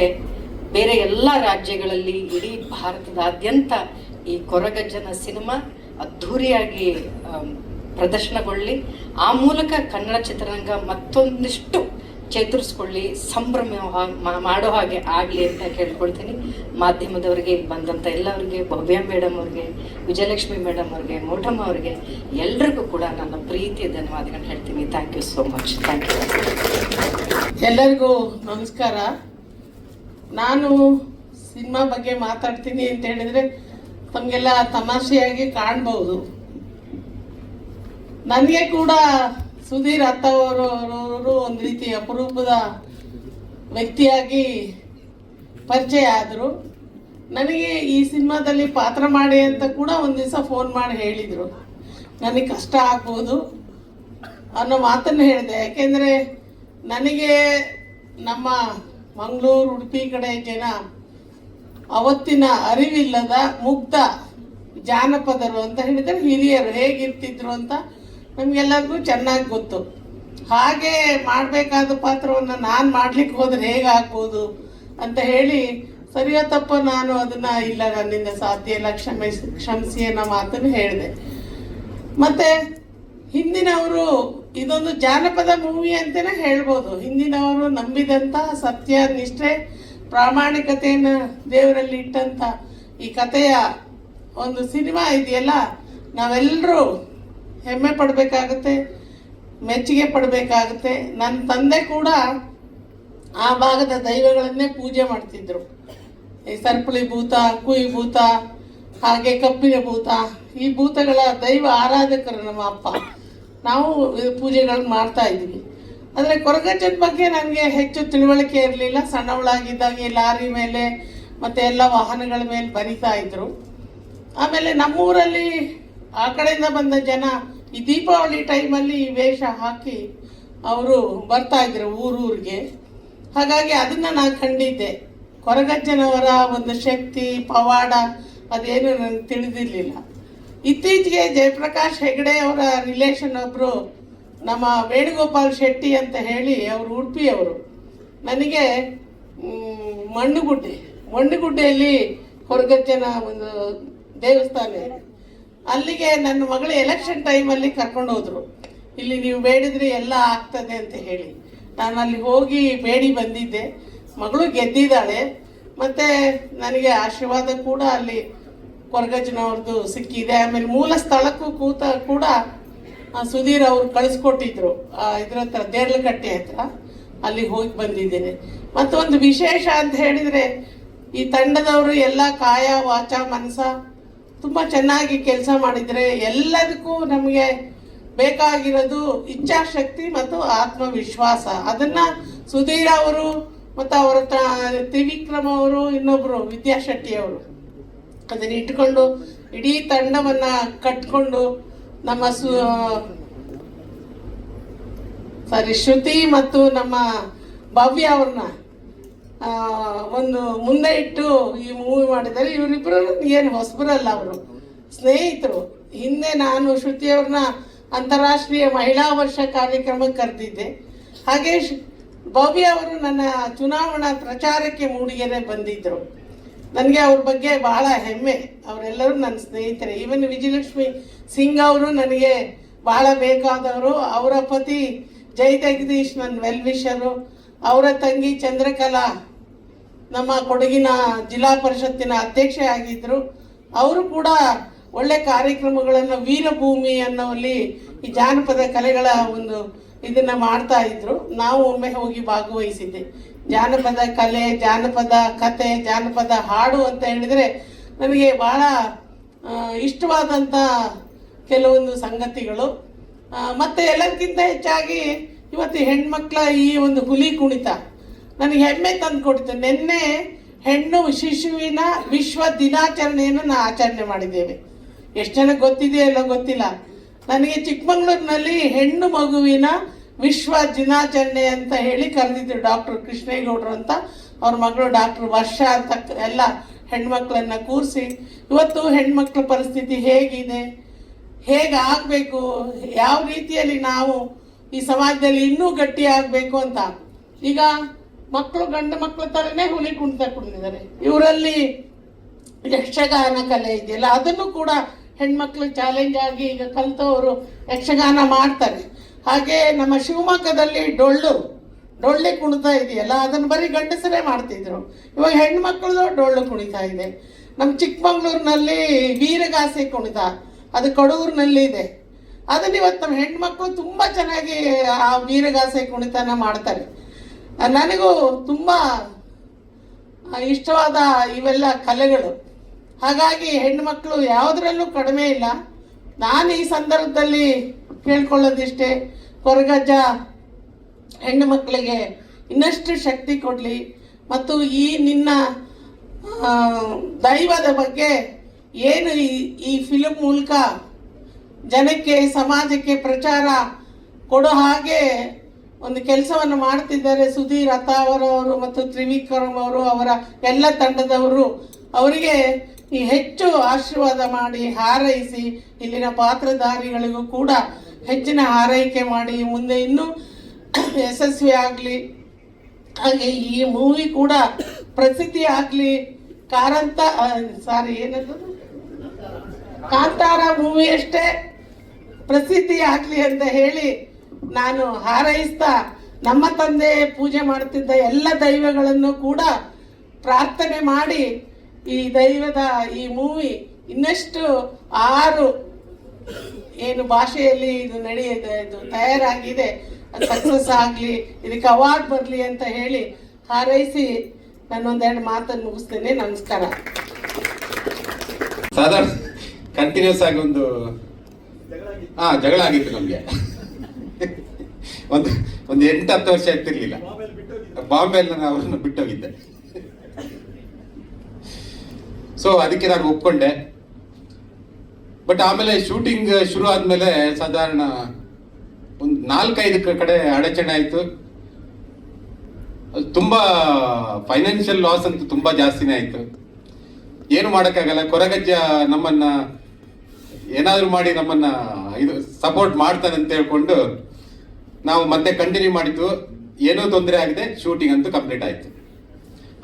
ಬೇರೆ ಎಲ್ಲ ರಾಜ್ಯಗಳಲ್ಲಿ, ಇಡೀ ಭಾರತದಾದ್ಯಂತ ಈ ಕೊರಗಜ್ಜನ ಸಿನಿಮಾ ಅದ್ಧೂರಿಯಾಗಿ ಪ್ರದರ್ಶನಗೊಳ್ಳಿ, ಆ ಮೂಲಕ ಕನ್ನಡ ಚಿತ್ರರಂಗ ಮತ್ತೊಂದಿಷ್ಟು ಚೇತರಿಸ್ಕೊಳ್ಳಿ, ಸಂಭ್ರಮ ಮಾಡೋ ಹಾಗೆ ಆಗಲಿ ಅಂತ ಕೇಳ್ಕೊಳ್ತೀನಿ. ಮಾಧ್ಯಮದವರಿಗೆ, ಇಲ್ಲಿ ಬಂದಂಥ ಎಲ್ಲರಿಗೆ, ಭವ್ಯ ಮೇಡಮ್ ಅವ್ರಿಗೆ, ವಿಜಯಲಕ್ಷ್ಮಿ ಮೇಡಮ್ ಅವ್ರಿಗೆ, ಮೋಟಮ್ಮ ಅವ್ರಿಗೆ, ಎಲ್ರಿಗೂ ಕೂಡ ನನ್ನ ಪ್ರೀತಿಯ ಧನ್ಯವಾದಗಳನ್ನ ಹೇಳ್ತೀನಿ. Thank you so much. Thank you. ಎಲ್ಲರಿಗೂ ನಮಸ್ಕಾರ. ನಾನು ಸಿನಿಮಾ ಬಗ್ಗೆ ಮಾತಾಡ್ತೀನಿ ಅಂತ ಹೇಳಿದರೆ ತಮಗೆಲ್ಲ ತಮಾಷೆಯಾಗಿ ಕಾಣ್ಬೋದು. ನನಗೆ ಕೂಡ ಸುಧೀರ್ ಅತ್ತವರು ಒಂದು ರೀತಿ ಅಪರೂಪದ ವ್ಯಕ್ತಿಯಾಗಿ ಪರಿಚಯ ಆದರು. ನನಗೆ ಈ ಸಿನಿಮಾದಲ್ಲಿ ಪಾತ್ರ ಮಾಡಿ ಅಂತ ಕೂಡ ಒಂದು ದಿವಸ ಫೋನ್ ಮಾಡಿ ಹೇಳಿದರು. ನನಗೆ ಕಷ್ಟ ಆಗ್ಬೋದು ಅನ್ನೋ ಮಾತನ್ನು ಹೇಳಿದೆ. ಯಾಕೆಂದರೆ ನನಗೆ ನಮ್ಮ ಮಂಗಳೂರು, ಉಡುಪಿ ಕಡೆ ಜನ ಅವತ್ತಿನ ಅರಿವಿಲ್ಲದ ಮುಗ್ಧ ಜಾನಪದರು ಅಂತ ಹೇಳಿದರೆ ಹಿರಿಯರು ಹೇಗಿರ್ತಿದ್ರು ಅಂತ ನಮಗೆಲ್ಲರಿಗೂ ಚೆನ್ನಾಗಿ ಗೊತ್ತು. ಹಾಗೆ ಮಾಡಬೇಕಾದ ಪಾತ್ರವನ್ನು ನಾನು ಮಾಡ್ಲಿಕ್ಕೆ ಹೋದರೆ ಹೇಗಾಗ್ಬೋದು ಅಂತ ಹೇಳಿ ಸರಿಯೋ ತಪ್ಪೋ ನಾನು ಅದನ್ನು ಇಲ್ಲ ನನ್ನಿಂದ ಸಾಧ್ಯ ಇಲ್ಲ, ಕ್ಷಮಿಸಿ ಅನ್ನೋ ಮಾತನ್ನು ಹೇಳಿದೆ. ಮತ್ತು ಹಿಂದಿನವರು ಇದೊಂದು ಜಾನಪದ ಮೂವಿ ಅಂತಲೇ ಹೇಳ್ಬೋದು. ಹಿಂದಿನವರು ನಂಬಿದಂಥ ಸತ್ಯ, ನಿಷ್ಠೆ, ಪ್ರಾಮಾಣಿಕತೆಯನ್ನು ದೇವರಲ್ಲಿ ಇಟ್ಟಂಥ ಈ ಕಥೆಯ ಒಂದು ಸಿನಿಮಾ ಇದೆಯಲ್ಲ, ನಾವೆಲ್ಲರೂ ಹೆಮ್ಮೆ ಪಡಬೇಕಾಗುತ್ತೆ, ಮೆಚ್ಚುಗೆ ಪಡಬೇಕಾಗುತ್ತೆ. ನನ್ನ ತಂದೆ ಕೂಡ ಆ ಭಾಗದ ದೈವಗಳನ್ನೇ ಪೂಜೆ ಮಾಡ್ತಿದ್ರು. ಈ ಸರ್ಪಳಿ ಭೂತ, ಕುಯಿ ಭೂತ, ಹಾಗೆ ಕಪ್ಪಿನ ಭೂತ, ಈ ಭೂತಗಳ ದೈವ ಆರಾಧಕರು ನಮ್ಮ ಅಪ್ಪ. ನಾವು ಪೂಜೆಗಳನ್ನ ಮಾಡ್ತಾ ಇದ್ವಿ. ಆದರೆ ಕೊರಗಜ್ಜನ ಬಗ್ಗೆ ನನಗೆ ಹೆಚ್ಚು ತಿಳುವಳಿಕೆ ಇರಲಿಲ್ಲ. ಸಣ್ಣವಳಾಗಿದ್ದಾಗೆ ಲಾರಿ ಮೇಲೆ ಮತ್ತು ಎಲ್ಲ ವಾಹನಗಳ ಮೇಲೆ ಬರಿತಾ ಇದ್ರು. ಆಮೇಲೆ ನಮ್ಮೂರಲ್ಲಿ ಆ ಕಡೆಯಿಂದ ಬಂದ ಜನ ಈ ದೀಪಾವಳಿ ಟೈಮಲ್ಲಿ ಈ ವೇಷ ಹಾಕಿ ಅವರು ಬರ್ತಾಯಿದ್ರು ಊರೂರಿಗೆ. ಹಾಗಾಗಿ ಅದನ್ನು ನಾನು ಕಂಡಿದ್ದೆ. ಕೊರಗಜ್ಜನವರ ಒಂದು ಶಕ್ತಿ, ಪವಾಡ ಅದೇನು ನನಗೆ ತಿಳಿದಿರಲಿಲ್ಲ. ಇತ್ತೀಚೆಗೆ ಜಯಪ್ರಕಾಶ್ ಹೆಗಡೆ ಅವರ ರಿಲೇಷನ್ ಒಬ್ಬರು ನಮ್ಮ ವೇಣುಗೋಪಾಲ್ ಶೆಟ್ಟಿ ಅಂತ ಹೇಳಿ ಅವರು ಉಡುಪಿಯವರು, ನನಗೆ ಮಂಡುಗುಡ್ಡೆಯಲ್ಲಿ ಕೊರಗಜ್ಜನ ಒಂದು ದೇವಸ್ಥಾನ ಇದೆ, ಅಲ್ಲಿಗೆ ನನ್ನ ಮಗಳು ಎಲೆಕ್ಷನ್ ಟೈಮಲ್ಲಿ ಕರ್ಕೊಂಡು ಹೋದರು. ಇಲ್ಲಿ ನೀವು ಬೇಡಿದ್ರೆ ಎಲ್ಲ ಆಗ್ತದೆ ಅಂತ ಹೇಳಿ ನಾನು ಅಲ್ಲಿ ಹೋಗಿ ಬೇಡಿ ಬಂದಿದ್ದೆ. ಮಗಳು ಗೆದ್ದಿದ್ದಾಳೆ. ಮತ್ತು ನನಗೆ ಆಶೀರ್ವಾದ ಕೂಡ ಅಲ್ಲಿ ಕೊರಗಜ್ಜನವ್ರದ್ದು ಸಿಕ್ಕಿದೆ. ಆಮೇಲೆ ಮೂಲ ಸ್ಥಳಕ್ಕೂ ಕೂಡ ಸುಧೀರ್ ಅವರು ಕಳಿಸ್ಕೊಟ್ಟಿದ್ರು. ಇದ್ರ ಹತ್ರ ದೇರ್ಲಕಟ್ಟೆ ಹತ್ರ ಅಲ್ಲಿ ಹೋಗಿ ಬಂದಿದ್ದೇನೆ. ಮತ್ತು ಒಂದು ವಿಶೇಷ ಅಂತ ಹೇಳಿದರೆ ಈ ತಂಡದವರು ಎಲ್ಲ ಕಾಯ ವಾಚ ಮನಸ ತುಂಬ ಚೆನ್ನಾಗಿ ಕೆಲಸ ಮಾಡಿದರೆ. ಎಲ್ಲದಕ್ಕೂ ನಮಗೆ ಬೇಕಾಗಿರೋದು ಇಚ್ಛಾಶಕ್ತಿ ಮತ್ತು ಆತ್ಮವಿಶ್ವಾಸ. ಅದನ್ನು ಸುಧೀರ್ ಅವರು ಮತ್ತು ಅವರ ತ್ರಿವಿಕ್ರಮ್ ಅವರು, ಇನ್ನೊಬ್ಬರು ವಿದ್ಯಾಶೆಟ್ಟಿ ಅವರು ಅದನ್ನು ಇಟ್ಕೊಂಡು ಇಡೀ ತಂಡವನ್ನು ಕಟ್ಕೊಂಡು ನಮ್ಮ ಶ್ರುತಿ ಮತ್ತು ನಮ್ಮ ಭವ್ಯ ಅವ್ರನ್ನ ಒಂದು ಮುಂದೆ ಇಟ್ಟು ಈ ಮೂವಿ ಮಾಡಿದ್ದಾರೆ. ಇವರಿಬ್ಬರು ಏನು ಹೊಸಬರಲ್ಲ, ಅವರು ಸ್ನೇಹಿತರು. ಹಿಂದೆ ನಾನು ಶ್ರುತಿಯವ್ರನ್ನ ಅಂತಾರಾಷ್ಟ್ರೀಯ ಮಹಿಳಾ ವರ್ಷ ಕಾರ್ಯಕ್ರಮಕ್ಕೆ ಕರೆದಿದ್ದೆ. ಹಾಗೆ ಭವ್ಯ ಅವರು ನನ್ನ ಚುನಾವಣಾ ಪ್ರಚಾರಕ್ಕೆ ಮೂಡಿಗೆರೆ ಬಂದಿದ್ದರು. ನನಗೆ ಅವ್ರ ಬಗ್ಗೆ ಬಹಳ ಹೆಮ್ಮೆ. ಅವರೆಲ್ಲರೂ ನನ್ನ ಸ್ನೇಹಿತರೆ. ಈವನ್ ವಿಜಯಲಕ್ಷ್ಮಿ ಸಿಂಗ್ ಅವರು ನನಗೆ ಭಾಳ ಬೇಕಾದವರು. ಅವರ ಪತಿ ಜೈ ಜಗದೀಶ್ ನನ್ನ ವೆಲ್ ವಿಷರು, ಅವರ ತಂಗಿ ಚಂದ್ರಕಲಾ ನಮ್ಮ ಕೊಡಗಿನ ಜಿಲ್ಲಾ ಪರಿಷತ್ತಿನ ಅಧ್ಯಕ್ಷೆ ಆಗಿದ್ದರು. ಅವರು ಕೂಡ ಒಳ್ಳೆ ಕಾರ್ಯಕ್ರಮಗಳನ್ನು ವೀರಭೂಮಿ ಅನ್ನೋಲ್ಲಿ ಈ ಜಾನಪದ ಕಲೆಗಳ ಒಂದು ಇದನ್ನು ಮಾಡ್ತಾ ಇದ್ರು. ನಾವು ಒಮ್ಮೆ ಹೋಗಿ ಭಾಗವಹಿಸಿದ್ದೆ. ಜಾನಪದ ಕಲೆ, ಜಾನಪದ ಕತೆ, ಜಾನಪದ ಹಾಡು ಅಂತ ಹೇಳಿದರೆ ನನಗೆ ಭಾಳ ಇಷ್ಟವಾದಂಥ ಕೆಲವೊಂದು ಸಂಗತಿಗಳು. ಮತ್ತು ಎಲ್ಲಕ್ಕಿಂತ ಹೆಚ್ಚಾಗಿ ಇವತ್ತು ಹೆಣ್ಮಕ್ಳ ಈ ಒಂದು ಹುಲಿ ಕುಣಿತ ನನಗೆ ಹೆಮ್ಮೆ ತಂದು ಕೊಡ್ತು. ನಿನ್ನೆ ಹೆಣ್ಣು ಶಿಶುವಿನ ವಿಶ್ವ ದಿನಾಚರಣೆಯನ್ನು ನಾವು ಆಚರಣೆ ಮಾಡಿದ್ದೇವೆ. ಎಷ್ಟು ಜನಕ್ಕೆ ಗೊತ್ತಿದೆಯಲ್ಲ ಗೊತ್ತಿಲ್ಲ. ನನಗೆ ಚಿಕ್ಕಮಗಳೂರಿನಲ್ಲಿ ಹೆಣ್ಣು ಮಗುವಿನ ವಿಶ್ವ ದಿನಾಚರಣೆ ಅಂತ ಹೇಳಿ ಕರೆದಿದ್ರು ಡಾಕ್ಟರ್ ಕೃಷ್ಣೇಗೌಡರು ಅಂತ. ಅವ್ರ ಮಗಳು ಡಾಕ್ಟರ್ ವರ್ಷ ಅಂತ ಎಲ್ಲ ಹೆಣ್ಮಕ್ಳನ್ನು ಕೂರಿಸಿ ಇವತ್ತು ಹೆಣ್ಮಕ್ಳ ಪರಿಸ್ಥಿತಿ ಹೇಗಿದೆ, ಹೇಗೆ ಆಗಬೇಕು, ಯಾವ ರೀತಿಯಲ್ಲಿ ನಾವು ಈ ಸಮಾಜದಲ್ಲಿ ಇನ್ನೂ ಗಟ್ಟಿ ಆಗಬೇಕು ಅಂತ. ಈಗ ಮಕ್ಕಳು ಗಂಡು ಮಕ್ಕಳ ಥರನೇ ಹುಲಿ ಕುಣಿತ ಕುಣಿದಿದ್ದಾರೆ. ಇವರಲ್ಲಿ ಯಕ್ಷಗಾನ ಕಲೆ ಇದೆಯಲ್ಲ, ಅದನ್ನು ಕೂಡ ಹೆಣ್ಮಕ್ಳು ಚಾಲೆಂಜ್ ಆಗಿ ಈಗ ಕಲಿತವರು ಯಕ್ಷಗಾನ ಮಾಡ್ತಾರೆ. ಹಾಗೆ ನಮ್ಮ ಶಿವಮೊಗ್ಗದಲ್ಲಿ ಡೊಳ್ಳೆ ಕುಣಿತ ಇದೆಯಲ್ಲ, ಅದನ್ನು ಬರೀ ಗಂಡಸರೇ ಮಾಡ್ತಿದ್ರು. ಇವಾಗ ಹೆಣ್ಮಕ್ಳದು ಡೊಳ್ಳು ಕುಣಿತ ಇದೆ. ನಮ್ಮ ಚಿಕ್ಕಮಗಳೂರಿನಲ್ಲಿ ವೀರಗಾಸೆ ಕುಣಿತ, ಅದು ಕಡೂರಿನಲ್ಲಿ ಇದೆ. ಅದನ್ನ ಇವತ್ತು ನಮ್ಮ ಹೆಣ್ಮಕ್ಳು ತುಂಬ ಚೆನ್ನಾಗಿ ಆ ವೀರಗಾಸೆ ಕುಣಿತನ ಮಾಡ್ತಾರೆ. ನನಗೂ ತುಂಬ ಇಷ್ಟವಾದ ಇವೆಲ್ಲ ಕಲೆಗಳು. ಹಾಗಾಗಿ ಹೆಣ್ಣುಮಕ್ಕಳು ಯಾವುದರಲ್ಲೂ ಕಡಿಮೆ ಇಲ್ಲ. ನಾನು ಈ ಸಂದರ್ಭದಲ್ಲಿ ಕೇಳ್ಕೊಳ್ಳೋದಿಷ್ಟೇ, ಕೊರಗಜ್ಜ ಹೆಣ್ಣು ಮಕ್ಕಳಿಗೆ ಇನ್ನಷ್ಟು ಶಕ್ತಿ ಕೊಡಲಿ ಮತ್ತು ಈ ನಿನ್ನ ದೈವದ ಬಗ್ಗೆ ಏನು ಈ ಫಿಲ್ಮ್ ಮೂಲಕ ಜನಕ್ಕೆ ಸಮಾಜಕ್ಕೆ ಪ್ರಚಾರ ಕೊಡೋ ಹಾಗೆ ಒಂದು ಕೆಲಸವನ್ನು ಮಾಡ್ತಿದ್ದಾರೆ ಸುಧೀರ್ ಅತ್ತಾವರವರು ಮತ್ತು ತ್ರಿವಿಕ್ರಮ್ ಅವರು, ಅವರ ಎಲ್ಲ ತಂಡದವರು. ಅವರಿಗೆ ಈ ಹೆಚ್ಚು ಆಶೀರ್ವಾದ ಮಾಡಿ ಹಾರೈಸಿ, ಇಲ್ಲಿನ ಪಾತ್ರಧಾರಿಗಳಿಗೂ ಕೂಡ ಹೆಚ್ಚಿನ ಹಾರೈಕೆ ಮಾಡಿ ಮುಂದೆ ಇನ್ನೂ ಯಶಸ್ವಿ ಆಗಲಿ. ಹಾಗೆ ಈ ಮೂವಿ ಕೂಡ ಪ್ರಸಿದ್ಧಿ ಆಗಲಿ. ಕಾಂತಾರ ಮೂವಿ ಅಷ್ಟೇ ಪ್ರಸಿದ್ಧಿ ಆಗಲಿ ಅಂತ ಹೇಳಿ ನಾನು ಹಾರೈಸ್ತಾ, ನಮ್ಮ ತಂದೆ ಪೂಜೆ ಮಾಡ್ತಿದ್ದ ಎಲ್ಲ ದೈವಗಳನ್ನು ಕೂಡ ಪ್ರಾರ್ಥನೆ ಮಾಡಿ ಈ ದೈವದ ಈ ಮೂವಿ ಇನ್ನಷ್ಟು 6 ಏನು ಭಾಷೆಯಲ್ಲಿ ಇದು ಇದು ತಯಾರಾಗಿದೆ, ಅದು ಸಕ್ಸಸ್ ಆಗಲಿ, ಇದಕ್ಕೆ ಅವಾರ್ಡ್ ಬರಲಿ ಅಂತ ಹೇಳಿ ಹಾರೈಸಿ ನಾನೊಂದೆರಡು ಮಾತನ್ನು ಮುಗಿಸ್ತೇನೆ. ನಮಸ್ಕಾರ. ಸಾಧಾರಣ ಕಂಟಿನ್ಯೂಸ್ ಆಗಿ ಒಂದು ಜಗಳ ಆಗಿತ್ತು ನಮ್ಗೆ. ಒಂದು 8-10 ವರ್ಷ ಆಗ್ತಿರ್ಲಿಲ್ಲ. ಬಾಂಬೆಯಲ್ಲಿ ನಾನು ಅವ್ರನ್ನ ಬಿಟ್ಟೋಗಿದ್ದೆ. ಸೊ ಅದಕ್ಕೆ ನಾನು ಒಪ್ಕೊಂಡೆ. ಬಟ್ ಆಮೇಲೆ ಶೂಟಿಂಗ್ ಶುರು ಆದ್ಮೇಲೆ ಸಾಧಾರಣ ಒಂದು 4-5 ಕಡೆ ಅಡಚಣೆ ಆಯ್ತು. ತುಂಬಾ ಫೈನಾನ್ಷಿಯಲ್ ಲಾಸ್ ಅಂತೂ ತುಂಬಾ ಜಾಸ್ತಿನೇ ಆಯ್ತು. ಏನು ಮಾಡೋಕ್ಕಾಗಲ್ಲ. ಕೊರಗಜ್ಜ ನಮ್ಮನ್ನ ಏನಾದ್ರು ಮಾಡಿ ನಮ್ಮನ್ನ ಇದು ಸಪೋರ್ಟ್ ಮಾಡ್ತಾನೆ ಅಂತ ಹೇಳ್ಕೊಂಡು ನಾವು ಮತ್ತೆ ಕಂಟಿನ್ಯೂ ಮಾಡಿದ್ದು. ಏನೂ ತೊಂದರೆ ಆಗಿದೆ. ಶೂಟಿಂಗ್ ಅಂತೂ ಕಂಪ್ಲೀಟ್ ಆಯ್ತು.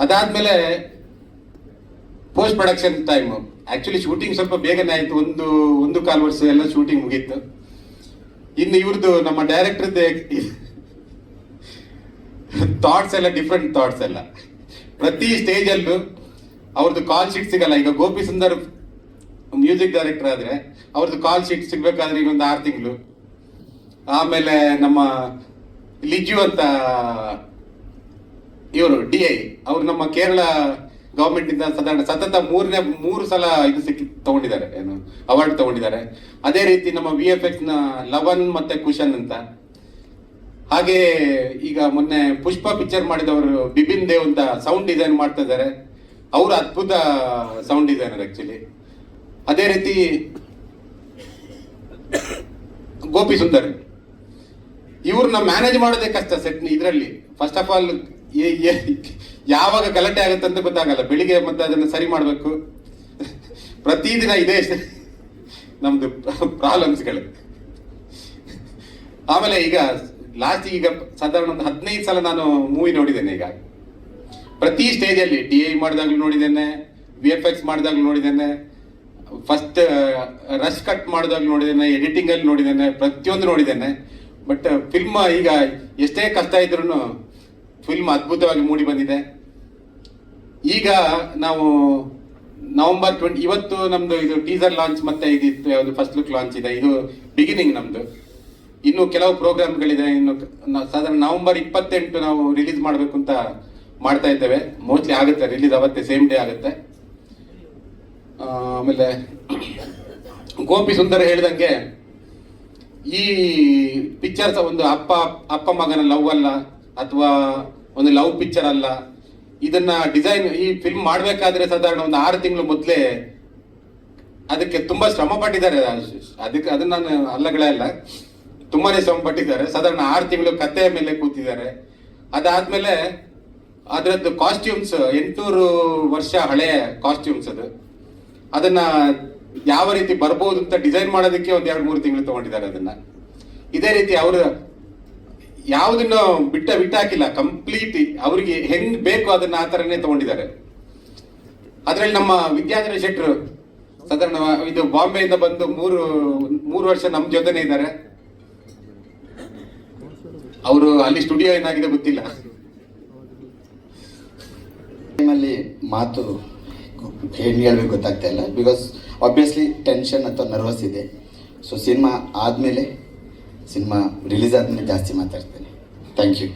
ಅದಾದ್ಮೇಲೆ post production time, actually shooting ಸ್ವಲ್ಪ ಬೇಗನೆ ಆಯ್ತು. 1.25 ವರ್ಷ ಎಲ್ಲ ಶೂಟಿಂಗ್ ಮುಗೀತು. ಇನ್ನು ಇವ್ರದ್ದು ನಮ್ಮ ಡೈರೆಕ್ಟರ್ದೇ ಥಾಟ್ಸ್ ಎಲ್ಲ ಡಿಫ್ರೆಂಟ್ ಥಾಟ್ಸ್ ಎಲ್ಲ. ಪ್ರತಿ ಸ್ಟೇಜಲ್ಲೂ ಅವ್ರದ್ದು ಕಾಲ್ ಶೀಟ್ ಸಿಗಲ್ಲ. ಈಗ ಗೋಪಿ ಸುಂದರ್ ಮ್ಯೂಸಿಕ್ ಡೈರೆಕ್ಟರ್ ಆದ್ರೆ ಅವ್ರದ್ದು ಕಾಲ್ ಶೀಟ್ ಸಿಗ್ಬೇಕಾದ್ರೆ ಈಗ ಒಂದು 6 ತಿಂಗಳು. ಆಮೇಲೆ ನಮ್ಮ ಲಿಜು ಅಂತ ಇವರು DI ಅವರು ನಮ್ಮ ಕೇರಳ ಗವರ್ಮೆಂಟ್ ಇಂದ ಸಾಧಾರಣ ಸತತ 3 ಸಲ ಇದು ತಗೊಂಡಿದ್ದಾರೆ, ಏನು ಅವಾರ್ಡ್ ತಗೊಂಡಿದ್ದಾರೆ. ಅದೇ ರೀತಿ ನಮ್ಮ VFX ನ ಲವನ್ ಮತ್ತೆ ಕುಶನ್ ಅಂತ. ಹಾಗೆ ಈಗ ಮೊನ್ನೆ ಪುಷ್ಪ ಪಿಕ್ಚರ್ ಮಾಡಿದವರು ಬಿಪಿನ್ ದೇವ್ ಅಂತ ಸೌಂಡ್ ಡಿಸೈನ್ ಮಾಡ್ತಾ ಇದ್ದಾರೆ. ಅವರು ಅದ್ಭುತ ಸೌಂಡ್ ಡಿಸೈನರ್ ಆಕ್ಚುಲಿ. ಅದೇ ರೀತಿ ಗೋಪಿ ಸುಂದರ್ ಇವ್ರನ್ನ ಮ್ಯಾನೇಜ್ ಮಾಡೋದೇ ಕಷ್ಟ ಸೆಟ್ ಇದರಲ್ಲಿ. ಫಸ್ಟ್ ಆಫ್ ಆಲ್ ಯಾವಾಗ ಗಲಾಟೆ ಆಗುತ್ತೆ ಅಂತ ಗೊತ್ತಾಗಲ್ಲ. ಬೆಳಿಗ್ಗೆ ಮತ್ತೆ ಅದನ್ನ ಸರಿ ಮಾಡಬೇಕು. ಪ್ರತಿದಿನ ಇದೇ ನಮ್ದು ಪ್ರಾಬ್ಲಮ್ಸ್ಗಳು. ಆಮೇಲೆ ಈಗ ಈಗ ಸಾಧಾರಣ ಒಂದು 15 ಸಲ ನಾನು ಮೂವಿ ನೋಡಿದ್ದೇನೆ. ಈಗ ಪ್ರತಿ ಸ್ಟೇಜ್ ಅಲ್ಲಿ DI ಮಾಡಿದಾಗ್ಲೂ ನೋಡಿದ್ದೇನೆ, VFX ಮಾಡಿದಾಗ್ಲೂ ನೋಡಿದ್ದೇನೆ, ಫಸ್ಟ್ ರಶ್ ಕಟ್ ಮಾಡೋದಾಗ್ಲಿ ನೋಡಿದ್ದೇನೆ, ಎಡಿಟಿಂಗಲ್ಲಿ ನೋಡಿದ್ದೇನೆ, ಪ್ರತಿಯೊಂದು ನೋಡಿದ್ದೇನೆ. ಬಟ್ ಫಿಲ್ಮ್ ಈಗ ಎಷ್ಟೇ ಕಷ್ಟ ಇದ್ರೂ ಫಿಲ್ಮ್ ಅದ್ಭುತವಾಗಿ ಮೂಡಿ ಬಂದಿದೆ. ಈಗ ನಾವು ನವೆಂಬರ್ 20 ಇವತ್ತು ನಮ್ದು ಇದು ಟೀಸರ್ ಲಾಂಚ್ ಮತ್ತೆ ಇದಿತ್ತು, ಯಾವುದು ಫಸ್ಟ್ ಲುಕ್ ಲಾಂಚ್ ಇದೆ. ಇದು ಬಿಗಿನಿಂಗ್ ನಮ್ದು. ಇನ್ನು ಕೆಲವು ಪ್ರೋಗ್ರಾಮ್ಗಳಿದೆ. ಇನ್ನು ಸಾಧಾರಣ ನವೆಂಬರ್ 28 ನಾವು ರಿಲೀಸ್ ಮಾಡಬೇಕು ಅಂತ ಮಾಡ್ತಾ ಇದ್ದೇವೆ. ಮೋಸ್ಟ್ಲಿ ಆಗುತ್ತೆ, ರಿಲೀಸ್ ಅವತ್ತೆ ಸೇಮ್ ಡೇ ಆಗುತ್ತೆ. ಆಮೇಲೆ ಗೋಪಿ ಸುಂದರ್ ಹೇಳ್ದಂಗೆ ಈ ಪಿಕ್ಚರ್ಸ್ ಒಂದು ಅಪ್ಪ ಮಗನ ಲವ್ ಅಲ್ಲ, ಅಥವಾ ಒಂದು ಲವ್ ಪಿಕ್ಚರ್ ಅಲ್ಲ. ಇದನ್ನ ಡಿಸೈನ್ ಈ ಫಿಲ್ಮ್ ಮಾಡ್ಬೇಕಾದ್ರೆ ಸಾಧಾರಣ ಒಂದು 6 ತಿಂಗಳು ಮೊದಲೇ ಅದಕ್ಕೆ ತುಂಬಾ ಶ್ರಮ ಪಟ್ಟಿದ್ದಾರೆ. ಅದನ್ನ ನಾನು ಅಲ್ಲಗಳೇ ಅಲ್ಲ, ತುಂಬಾನೇ ಶ್ರಮ ಪಟ್ಟಿದ್ದಾರೆ. ಸಾಧಾರಣ 6 ತಿಂಗಳು ಕಥೆಯ ಮೇಲೆ ಕೂತಿದ್ದಾರೆ. ಅದಾದ್ಮೇಲೆ ಅದರದ್ದು ಕಾಸ್ಟ್ಯೂಮ್ಸ್ 800 ವರ್ಷ ಹಳೆಯ ಕಾಸ್ಟ್ಯೂಮ್ಸ್ ಅದನ್ನ ಯಾವ ರೀತಿ ಬರ್ಬೋದು ಅಂತ ಡಿಸೈನ್ ಮಾಡೋದಕ್ಕೆ ಒಂದು 2-3 ತಿಂಗಳು ತಗೊಂಡಿದ್ದಾರೆ. ಅದನ್ನ ಇದೇ ರೀತಿ ಅವರು ಯಾವುದನ್ನು ಬಿಟ್ಟಾಕಿಲ್ಲ, ಕಂಪ್ಲೀಟ್ ಅವ್ರಿಗೆ ಹೆಂಗ್ ಬೇಕು ಅದನ್ನ ಆ ಥರನೇ ತಗೊಂಡಿದ್ದಾರೆ. ಅದ್ರಲ್ಲಿ ನಮ್ಮ ವಿದ್ಯಾಧರ ಶೆಟ್ಟರು ಸಾಧಾರಣ ಇದು ಬಾಂಬೆಯಿಂದ ಬಂದು 3 ವರ್ಷ ನಮ್ಮ ಜೊತೆನೇ ಇದ್ದಾರೆ. ಅವರು ಅಲ್ಲಿ ಸ್ಟುಡಿಯೋ ಏನಾಗಿದೆ ಗೊತ್ತಿಲ್ಲ. ಟೈಮಲ್ಲಿ ಮಾತು ಏನು ಹೇಳ್ಬೇಕು ಗೊತ್ತಾಗ್ತಾ ಇಲ್ಲ, ಬಿಕಾಸ್ ಆಬ್ವಿಯಸ್ಲಿ ಟೆನ್ಷನ್ ಅಥವಾ ನರ್ವಸ್ ಇದೆ. ಸೊ ಸಿನಿಮಾ ಆದಮೇಲೆ, ಸಿನಿಮಾ ರಿಲೀಸ್ ಆದಮೇಲೆ ಜಾಸ್ತಿ ಮಾತಾಡ್ತೇನೆ. Thank you.